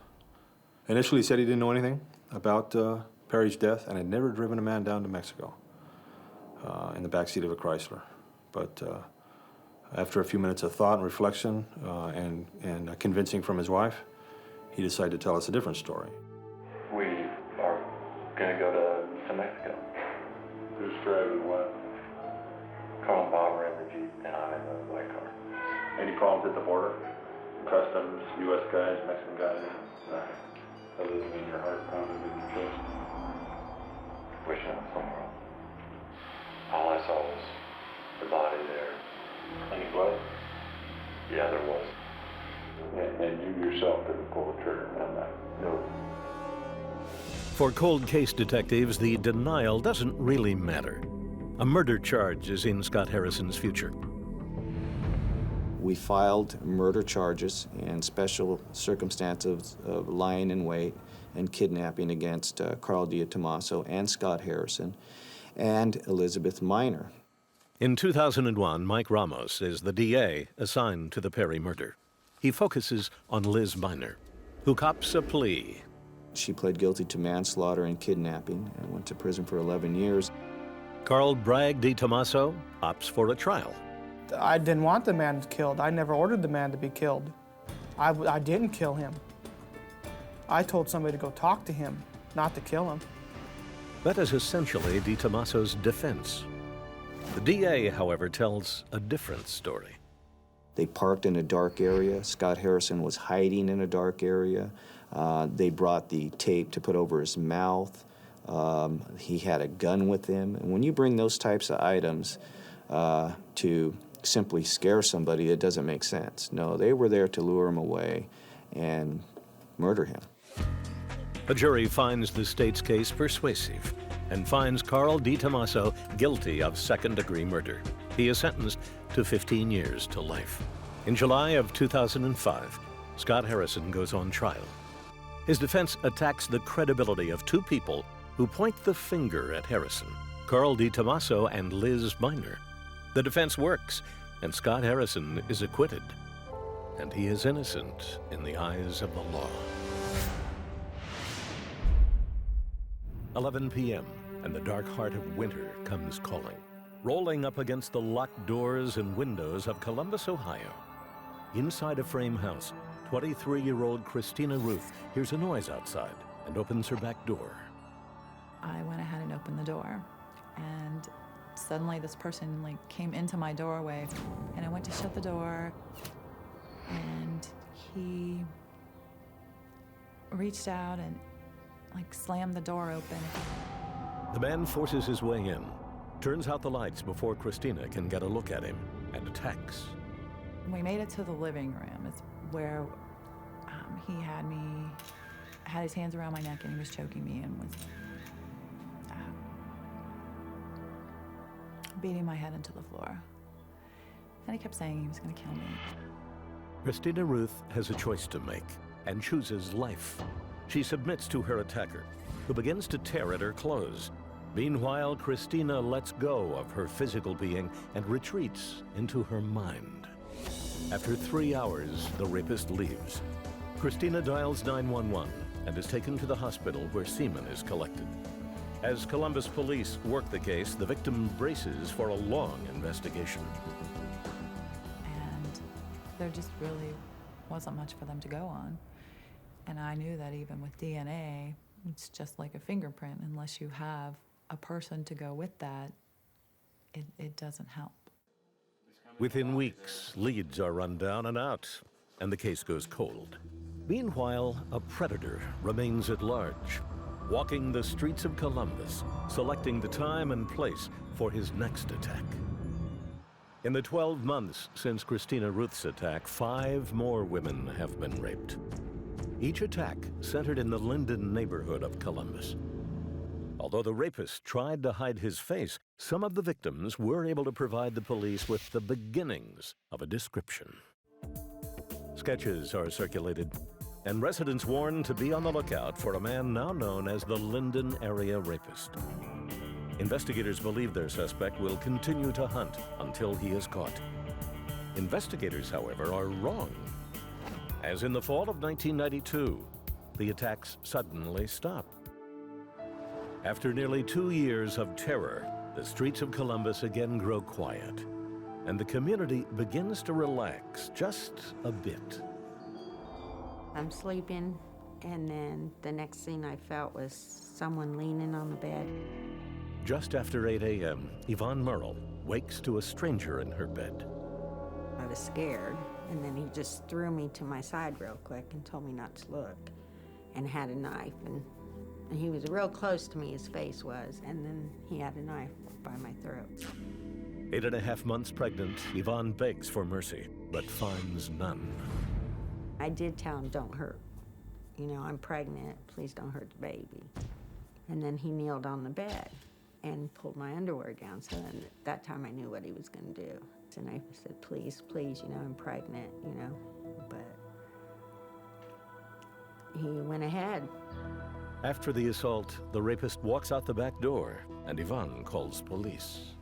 Initially, he said he didn't know anything about Perry's death and had never driven a man down to Mexico in the backseat of a Chrysler. But after a few minutes of thought and reflection and convincing from his wife, he decided to tell us a different story. We are going to go to Mexico. Who's driving what? Carl and Bob are in the Jeep, and I'm in the white car. Any problems at the border? Customs, U.S. guys, Mexican guys? Nothing. Other than your heart pounding in your chest? Wishing I was somewhere else. All I saw was the body there. Any blood? Yeah, there was. And you yourself didn't pull the trigger on that? No. For cold case detectives, the denial doesn't really matter. A murder charge is in Scott Harrison's future. We filed murder charges and special circumstances of lying in wait and kidnapping against Carl DiTomaso and Scott Harrison and Elizabeth Minor. In 2001, Mike Ramos is the DA assigned to the Perry murder. He focuses on Liz Minor, who cops a plea. She pled guilty to manslaughter and kidnapping and went to prison for 11 years. Carl Bragg DiTomaso opts for a trial. I didn't want the man killed. I never ordered the man to be killed. I didn't kill him. I told somebody to go talk to him, not to kill him. That is essentially DiTomaso's defense. The DA, however, tells a different story. They parked in a dark area. Scott Harrison was hiding in a dark area. They brought the tape to put over his mouth. He had a gun with him. And when you bring those types of items to simply scare somebody, it doesn't make sense. No, they were there to lure him away and murder him. A jury finds the state's case persuasive and finds Carl DiTomaso guilty of second-degree murder. He is sentenced to 15 years to life. In July of 2005, Scott Harrison goes on trial. His defense attacks the credibility of two people who point the finger at Harrison, Carl DiTomaso and Liz Minor. The defense works, and Scott Harrison is acquitted. And he is innocent in the eyes of the law. 11 p.m., and the dark heart of winter comes calling, rolling up against the locked doors and windows of Columbus, Ohio. Inside a frame house, 23-year-old Christina Ruth hears a noise outside and opens her back door. I went ahead and opened the door, and suddenly this person came into my doorway, and I went to shut the door, and he reached out and slammed the door open. The man forces his way in, turns out the lights before Christina can get a look at him, and attacks. We made it to the living room. It's where he had his hands around my neck, and he was choking me and was beating my head into the floor. And he kept saying he was going to kill me. Christina Ruth has a choice to make and chooses life. She submits to her attacker, who begins to tear at her clothes. Meanwhile, Christina lets go of her physical being and retreats into her mind. After 3 hours, the rapist leaves. Christina dials 911 and is taken to the hospital where semen is collected. As Columbus police work the case, the victim braces for a long investigation. And there just really wasn't much for them to go on. And I knew that even with DNA, it's just like a fingerprint. Unless you have a person to go with that, it doesn't help. Within weeks, leads are run down and out, and the case goes cold. Meanwhile, a predator remains at large, walking the streets of Columbus, selecting the time and place for his next attack. In the 12 months since Christina Ruth's attack, 5 more women have been raped. Each attack centered in the Linden neighborhood of Columbus. Although the rapist tried to hide his face, some of the victims were able to provide the police with the beginnings of a description. Sketches are circulated, and residents warned to be on the lookout for a man now known as the Linden area rapist. Investigators believe their suspect will continue to hunt until he is caught. Investigators, however, are wrong. As in the fall of 1992, the attacks suddenly stopped. After nearly 2 years of terror, the streets of Columbus again grow quiet, and the community begins to relax just a bit. I'm sleeping And then the next thing I felt was someone leaning on the bed. Just after 8 a.m., Yvonne Merle wakes to a stranger in her bed. I was scared, and then he just threw me to my side real quick and told me not to look, and had a knife. And he was real close to me, his face was, and then he had a knife by my throat. 8.5 months pregnant, Yvonne begs for mercy, but finds none. I did tell him, don't hurt. You know, I'm pregnant, please don't hurt the baby. And then he kneeled on the bed and pulled my underwear down, so then at that time I knew what he was gonna do. And I said, please, please, you know, I'm pregnant, you know, but he went ahead. After the assault, the rapist walks out the back door, and Yvonne calls police.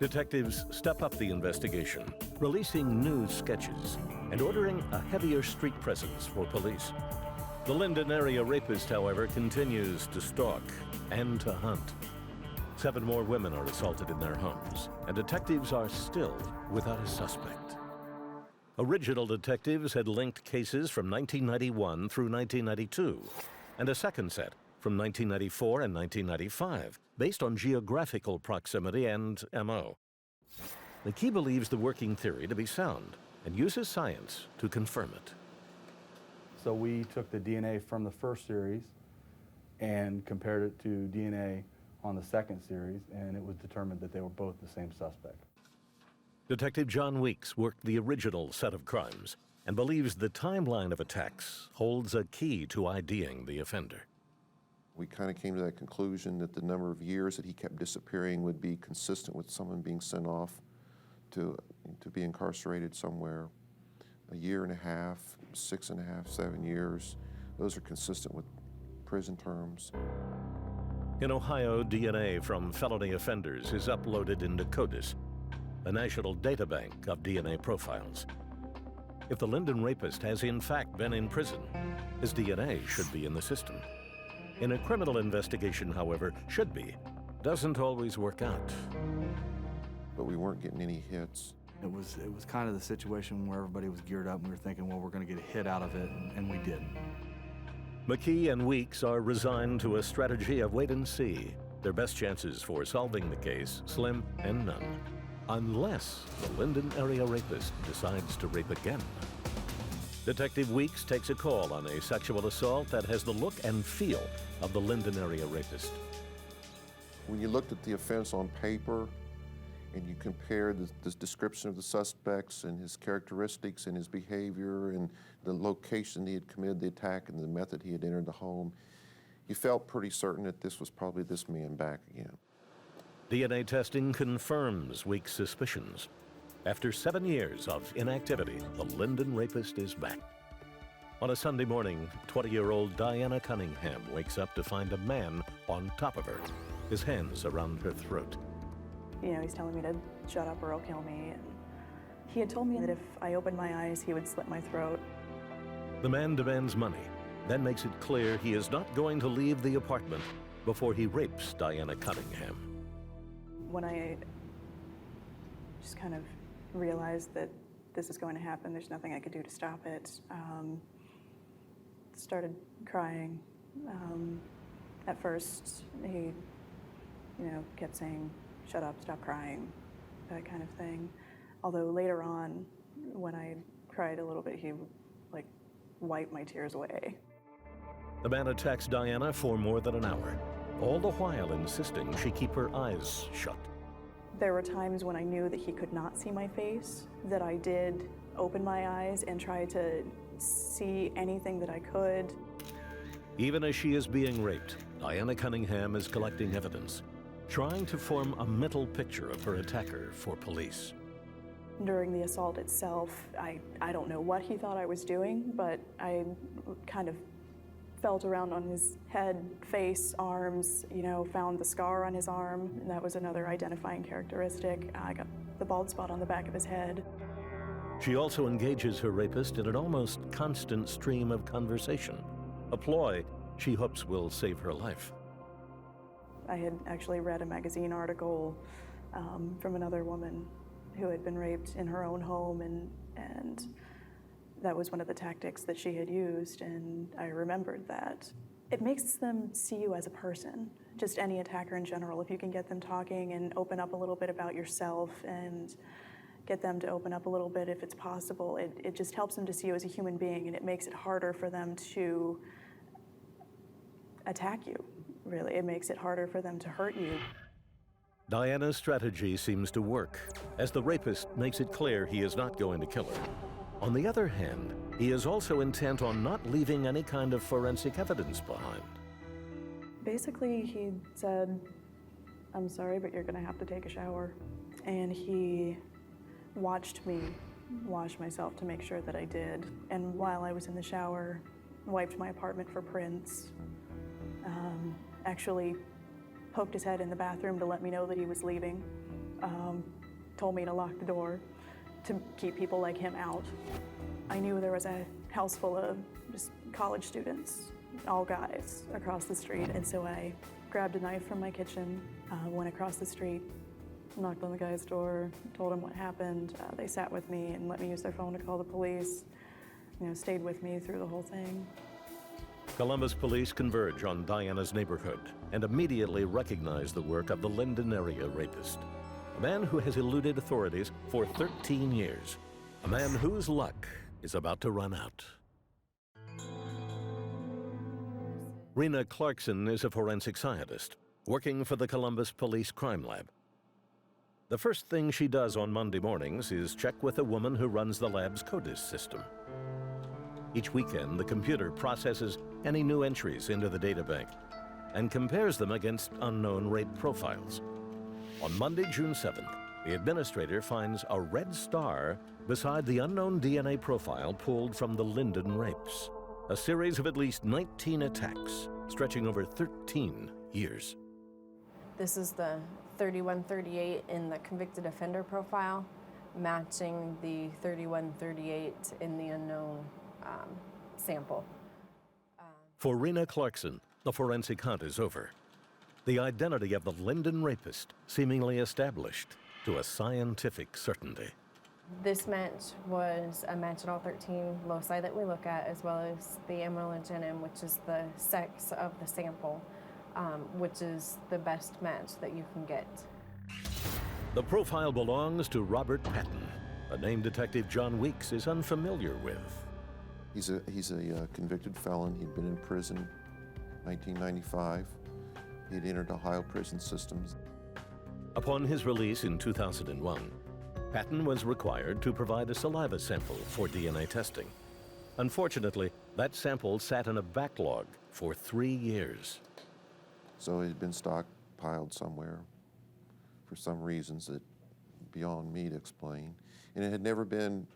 Detectives step up the investigation, releasing new sketches and ordering a heavier street presence for police. The Linden area rapist, however, continues to stalk and to hunt. 7 more women are assaulted in their homes, and detectives are still without a suspect. Original detectives had linked cases from 1991 through 1992, and a second set from 1994 and 1995, based on geographical proximity and MO. McKee believes the working theory to be sound and uses science to confirm it. So we took the DNA from the first series and compared it to DNA on the second series, and it was determined that they were both the same suspect. Detective John Weeks worked the original set of crimes and believes the timeline of attacks holds a key to IDing the offender. We kind of came to that conclusion that the number of years that he kept disappearing would be consistent with someone being sent off to be incarcerated somewhere. 1.5 years, 6.5, 7 years. Those are consistent with prison terms. In Ohio, DNA from felony offenders is uploaded into CODIS, a national databank of DNA profiles. If the Linden rapist has in fact been in prison, his DNA should be in the system. In a criminal investigation, however, should be, doesn't always work out. But we weren't getting any hits. It was kind of the situation where everybody was geared up and we were thinking, well, we're going to get a hit out of it, and we didn't. McKee and Weeks are resigned to a strategy of wait and see. Their best chances for solving the case, slim and none. Unless the Linden area rapist decides to rape again. Detective Weeks takes a call on a sexual assault that has the look and feel of the Linden area rapist. When you looked at the offense on paper and you compared the description of the suspects and his characteristics and his behavior and the location he had committed the attack and the method he had entered the home, you felt pretty certain that this was probably this man back again. DNA testing confirms Weeks' suspicions. After 7 years of inactivity, the Linden rapist is back. On a Sunday morning, 20-year-old Diana Cunningham wakes up to find a man on top of her, his hands around her throat. You know, he's telling me to shut up or he'll kill me. And he had told me that if I opened my eyes, he would slit my throat. The man demands money, then makes it clear he is not going to leave the apartment before he rapes Diana Cunningham. When I just kind of realized that this is going to happen, there's nothing I could do to stop it, started crying. At first, he, kept saying, "Shut up, stop crying," that kind of thing. Although later on, when I cried a little bit, he would, wipe my tears away. The man attacks Diana for more than an hour, all the while insisting she keep her eyes shut. There were times when I knew that he could not see my face, that I did open my eyes and try to see anything that I could. Even as she is being raped, Diana Cunningham is collecting evidence, trying to form a mental picture of her attacker for police. During the assault itself, I don't know what he thought I was doing, but I kind of felt around on his head, face, arms, found the scar on his arm, and that was another identifying characteristic. I got the bald spot on the back of his head. She also engages her rapist in an almost constant stream of conversation, a ploy she hopes will save her life. I had actually read a magazine article from another woman who had been raped in her own home, and That was one of the tactics that she had used, and I remembered that. It makes them see you as a person, just any attacker in general. If you can get them talking and open up a little bit about yourself and get them to open up a little bit if it's possible, it just helps them to see you as a human being, and it makes it harder for them to attack you, really. It makes it harder for them to hurt you. Diana's strategy seems to work, as the rapist makes it clear he is not going to kill her. On the other hand, he is also intent on not leaving any kind of forensic evidence behind. Basically, he said, "I'm sorry, but you're gonna have to take a shower." And he watched me wash myself to make sure that I did. And while I was in the shower, wiped my apartment for prints, actually poked his head in the bathroom to let me know that he was leaving, told me to lock the door to keep people like him out. I knew there was a house full of just college students, all guys, across the street, and so I grabbed a knife from my kitchen, went across the street, knocked on the guy's door, told him what happened. They sat with me and let me use their phone to call the police, stayed with me through the whole thing. Columbus police converge on Diana's neighborhood and immediately recognize the work of the Linden area rapist, a man who has eluded authorities for 13 years, a man whose luck is about to run out. Rena Clarkson is a forensic scientist working for the Columbus Police Crime Lab. The first thing she does on Monday mornings is check with a woman who runs the lab's CODIS system. Each weekend, the computer processes any new entries into the databank and compares them against unknown rape profiles. On Monday, June 7th, the administrator finds a red star beside the unknown DNA profile pulled from the Linden rapes, a series of at least 19 attacks stretching over 13 years. This is the 3138 in the convicted offender profile, matching the 3138 in the unknown sample. For Rena Clarkson, the forensic hunt is over. The identity of the Linden rapist seemingly established to a scientific certainty. This match was a match at all 13 loci that we look at, as well as the amylogenin, which is the sex of the sample, which is the best match that you can get. The profile belongs to Robert Patton, a name Detective John Weeks is unfamiliar with. He's a convicted felon. He'd been in prison in 1995. He had entered Ohio prison systems. Upon his release in 2001, Patton was required to provide a saliva sample for DNA testing. Unfortunately, that sample sat in a backlog for 3 years. So it had been stockpiled somewhere for some reasons that beyond me to explain. And it had never been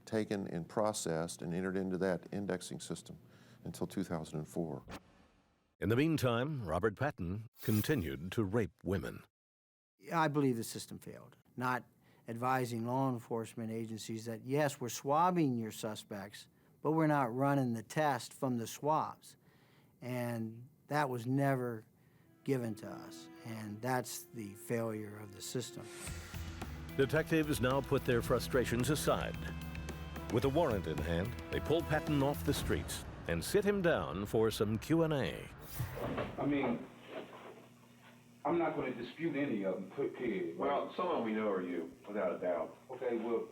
taken and processed and entered into that indexing system until 2004. In the meantime, Robert Patton continued to rape women. I believe the system failed, not advising law enforcement agencies that, yes, we're swabbing your suspects, but we're not running the test from the swabs. And that was never given to us, and that's the failure of the system. Detectives now put their frustrations aside. With a warrant in hand, they pull Patton off the streets and sit him down for some Q&A. I mean, I'm not going to dispute any of them, period. Well, some of them we know are you, without a doubt. Okay, well,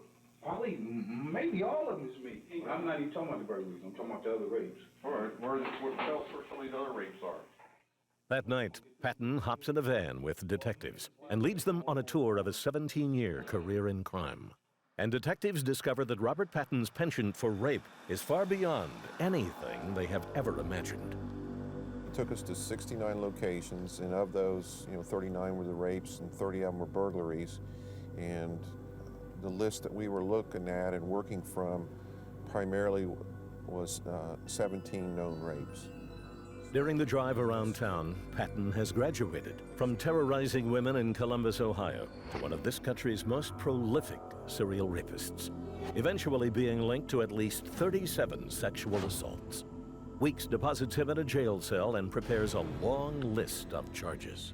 probably, maybe all of them is me. I'm not even talking about the burglaries, I'm talking about the other rapes. All right, tell us where some of these other rapes are. That night, Patton hops in a van with detectives and leads them on a tour of a 17-year career in crime. And detectives discover that Robert Patton's penchant for rape is far beyond anything they have ever imagined. He took us to 69 locations, and of those, 39 were the rapes and 30 of them were burglaries. And the list that we were looking at and working from primarily was 17 known rapes. During the drive around town, Patton has graduated from terrorizing women in Columbus, Ohio, to one of this country's most prolific serial rapists, eventually being linked to at least 37 sexual assaults. Weeks deposits him in a jail cell and prepares a long list of charges.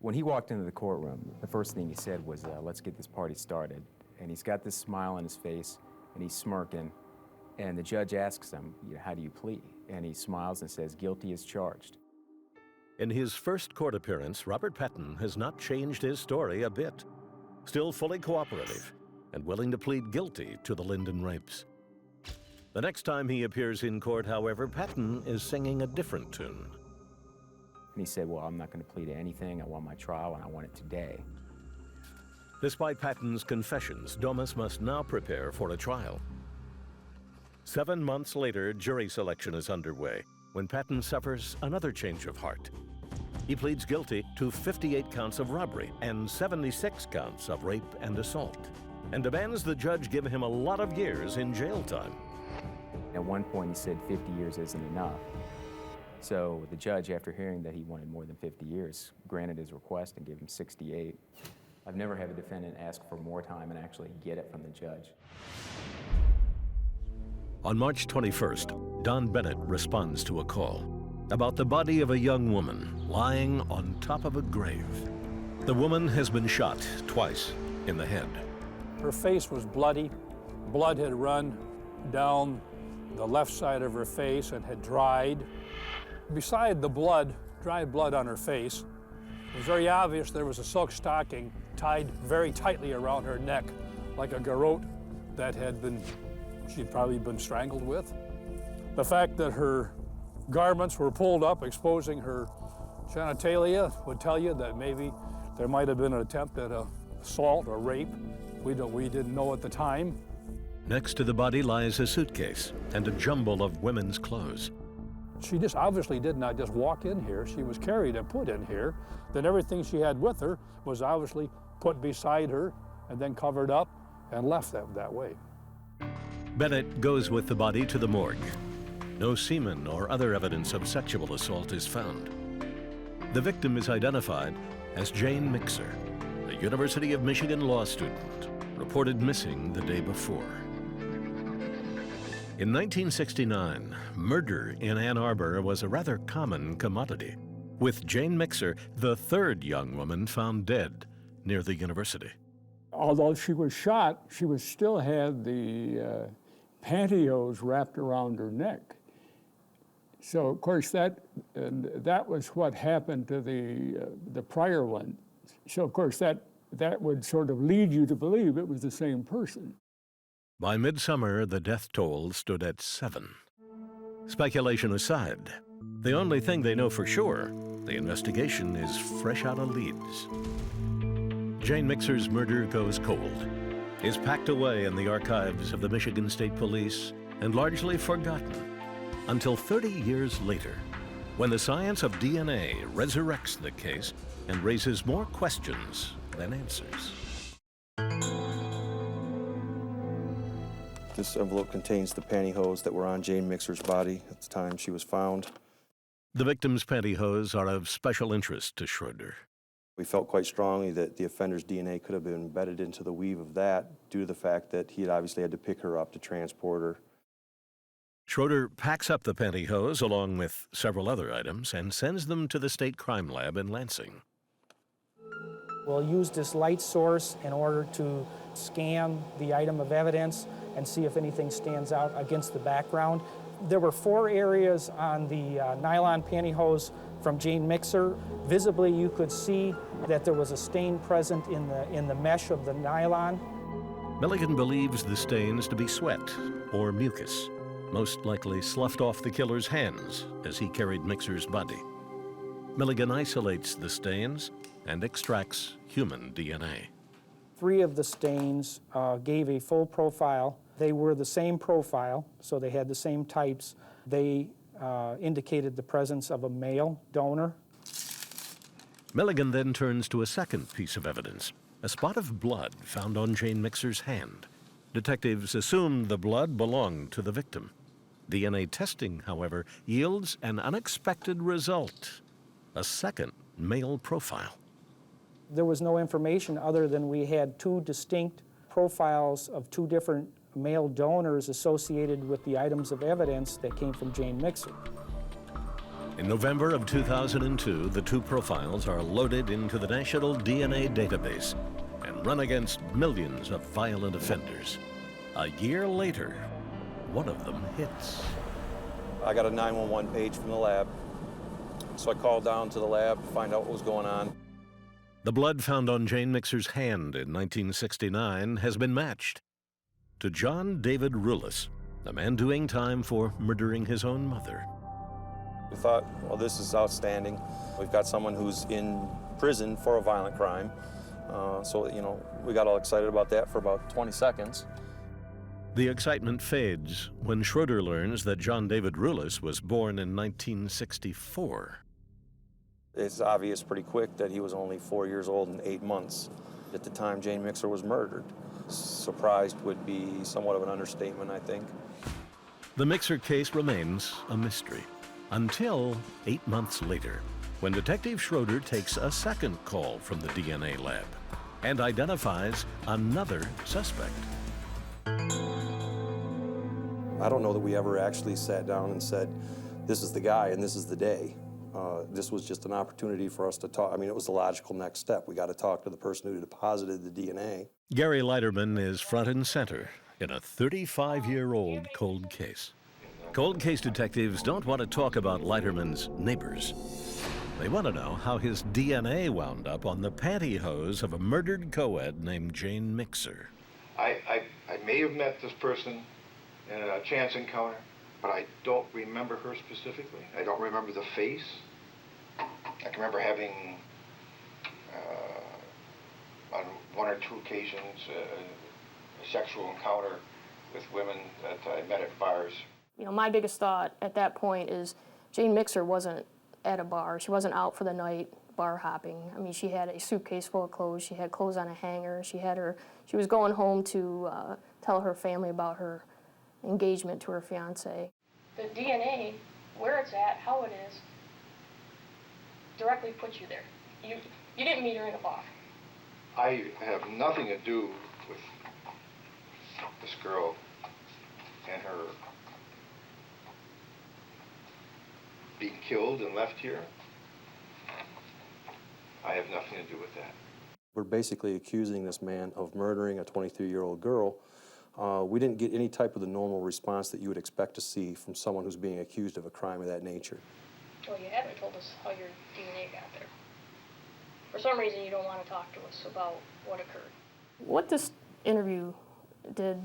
When he walked into the courtroom, the first thing he said was, let's get this party started. and he's got this smile on his face, and he's smirking, and the judge asks him, how do you plead? And he smiles and says, guilty as charged. In his first court appearance, Robert Patton has not changed his story a bit. Still fully cooperative and willing to plead guilty to the Linden rapes. The next time he appears in court, however, Patton is singing a different tune. And he said, well, I'm not going to plead to anything. I want my trial, and I want it today. Despite Patton's confessions, Domus must now prepare for a trial. 7 months later, jury selection is underway when Patton suffers another change of heart. He pleads guilty to 58 counts of robbery and 76 counts of rape and assault, and demands the judge give him a lot of years in jail time. At one point, he said 50 years isn't enough. So the judge, after hearing that he wanted more than 50 years, granted his request and gave him 68. I've never had a defendant ask for more time and actually get it from the judge. On March 21st, Don Bennett responds to a call about the body of a young woman lying on top of a grave. The woman has been shot twice in the head. Her face was bloody. Blood had run down the left side of her face and had dried. Beside the blood, dried blood on her face, it was very obvious there was a silk stocking tied very tightly around her neck, like a garrote that she'd probably been strangled with. The fact that her garments were pulled up, exposing her genitalia, would tell you that maybe there might have been an attempt at assault or rape. We didn't know at the time. Next to the body lies a suitcase and a jumble of women's clothes. She just obviously did not just walk in here. She was carried and put in here. Then everything she had with her was obviously put beside her and then covered up and left that way. Bennett goes with the body to the morgue. No semen or other evidence of sexual assault is found. The victim is identified as Jane Mixer, a University of Michigan law student, reported missing the day before. In 1969, murder in Ann Arbor was a rather common commodity, with Jane Mixer, the third young woman found dead near the university. Although she was shot, she still had the pantyhose wrapped around her neck. So, of course, that was what happened to the prior one. So, of course, that would sort of lead you to believe it was the same person. By midsummer, the death toll stood at 7. Speculation aside, the only thing they know for sure, the investigation is fresh out of leads. Jane Mixer's murder goes cold, is packed away in the archives of the Michigan State Police, and largely forgotten until 30 years later, when the science of DNA resurrects the case and raises more questions than answers. This envelope contains the pantyhose that were on Jane Mixer's body at the time she was found. The victim's pantyhose are of special interest to Schroeder. We felt quite strongly that the offender's DNA could have been embedded into the weave of that due to the fact that he had obviously had to pick her up to transport her. Schroeder packs up the pantyhose along with several other items and sends them to the state crime lab in Lansing. We'll use this light source in order to scan the item of evidence and see if anything stands out against the background. There were 4 areas on the nylon pantyhose from Jane Mixer. Visibly, you could see that there was a stain present in the mesh of the nylon. Milligan believes the stains to be sweat or mucus, most likely sloughed off the killer's hands as he carried Mixer's body. Milligan isolates the stains and extracts human DNA. 3 of the stains gave a full profile. They were the same profile, so they had the same types. They indicated the presence of a male donor. Milligan then turns to a second piece of evidence, a spot of blood found on Jane Mixer's hand. Detectives assumed the blood belonged to the victim. DNA testing, however, yields an unexpected result, a second male profile. There was no information other than we had 2 distinct profiles of 2 different male donors associated with the items of evidence that came from Jane Mixer. In November of 2002, the 2 profiles are loaded into the National DNA Database, and run against millions of violent offenders. A year later, one of them hits. I got a 911 page from the lab, so I called down to the lab to find out what was going on. The blood found on Jane Mixer's hand in 1969 has been matched to John David Rulis, a man doing time for murdering his own mother. We thought, well, this is outstanding. We've got someone who's in prison for a violent crime. So, you know, we got all excited about that for about 20 seconds. The excitement fades when Schroeder learns that John David Rulis was born in 1964. It's obvious pretty quick that he was only 4 years old and 8 months at the time Jane Mixer was murdered. Surprised would be somewhat of an understatement, I think. The Mixer case remains a mystery until 8 months later, when Detective Schroeder takes a second call from the DNA lab and identifies another suspect. I don't know that we ever actually sat down and said, this is the guy and this is the day. This was just an opportunity for us to talk. I mean, it was the logical next step. We got to talk to the person who deposited the DNA. Gary Leiterman is front and center in a 35-year-old cold case. Cold case detectives don't want to talk about Leiterman's neighbors. They want to know how his DNA wound up on the pantyhose of a murdered co-ed named Jane Mixer. I may have met this person in a chance encounter, but I don't remember her specifically. I don't remember the face. I can remember having, on one or two occasions, a sexual encounter with women that I met at bars. You know, my biggest thought at that point is Jane Mixer wasn't at a bar. She wasn't out for the night bar hopping. I mean, she had a suitcase full of clothes. She had clothes on a hanger. She was going home to tell her family about her engagement to her fiance. The DNA, where it's at, how it is, directly puts you there. You didn't meet her in a bar. I have nothing to do with this girl and her being killed and left here. I have nothing to do with that. We're basically accusing this man of murdering a 23-year-old girl. We didn't get any type of the normal response that you would expect to see from someone who's being accused of a crime of that nature. Well, you haven't told us how your DNA got there. For some reason, you don't want to talk to us about what occurred. What this interview did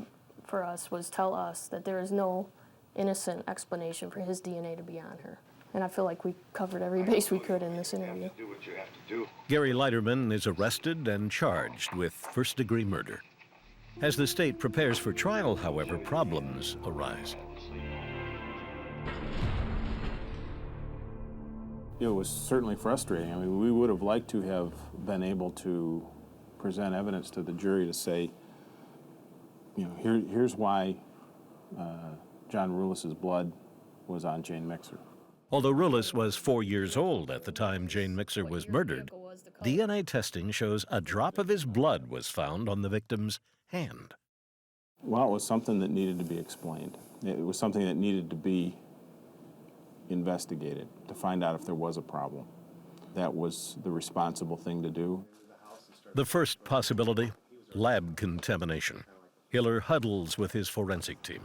for us was tell us that there is no innocent explanation for his DNA to be on her. And I feel like we covered every base we could in this interview. Do what you have to do. Gary Leiterman is arrested and charged with first-degree murder. As the state prepares for trial, however, problems arise. It was certainly frustrating. I mean, we would have liked to have been able to present evidence to the jury to say, you know, here's why John Rulis's blood was on Jane Mixer. Although Rulis was 4 years old at the time Jane Mixer was murdered, DNA testing shows a drop of his blood was found on the victim's hand. Well, it was something that needed to be explained. It was something that needed to be investigated to find out if there was a problem. That was the responsible thing to do. The first possibility, lab contamination. Hiller huddles with his forensic team.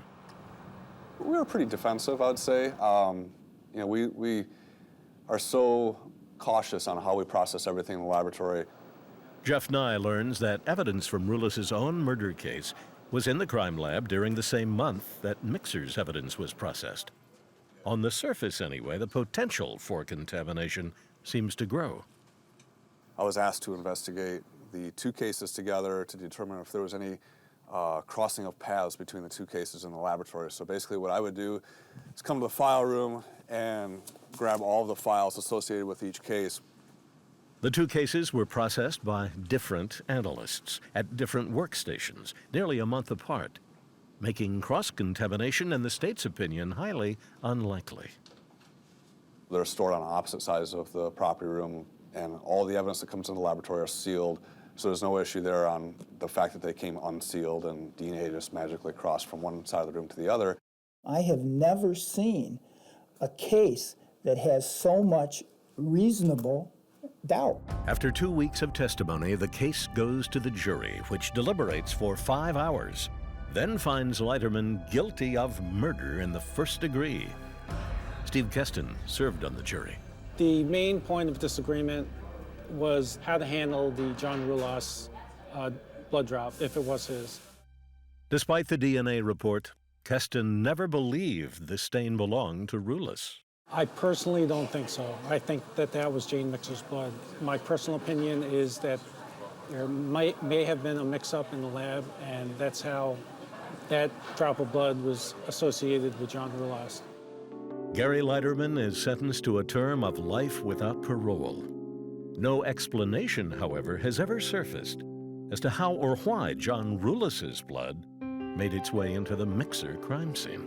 We were pretty defensive, I would say. You know, we are so cautious on how we process everything in the laboratory. Jeff Nye learns that evidence from Rulis's own murder case was in the crime lab during the same month that Mixer's evidence was processed. On the surface, anyway, the potential for contamination seems to grow. I was asked to investigate the two cases together to determine if there was any crossing of paths between the two cases in the laboratory. So basically what I would do is come to the file room and grab all of the files associated with each case. The two cases were processed by different analysts at different workstations, nearly a month apart, making cross-contamination, in the state's opinion, highly unlikely. They're stored on opposite sides of the property room, and all the evidence that comes in the laboratory are sealed, so there's no issue there on the fact that they came unsealed and DNA just magically crossed from one side of the room to the other. I have never seen a case that has so much reasonable doubt. After 2 weeks of testimony, the case goes to the jury, which deliberates for 5 hours, then finds Leiterman guilty of murder in the first degree. Steve Keston served on the jury. The main point of disagreement was how to handle the John Rulas blood drop, if it was his. Despite the DNA report, Keston never believed the stain belonged to Rulas. I personally don't think so. I think that that was Jane Mixer's blood. My personal opinion is that there may have been a mix-up in the lab, and that's how that drop of blood was associated with John Rulas. Gary Leiterman is sentenced to a term of life without parole. No explanation, however, has ever surfaced as to how or why John Rulas's blood made its way into the Mixer crime scene.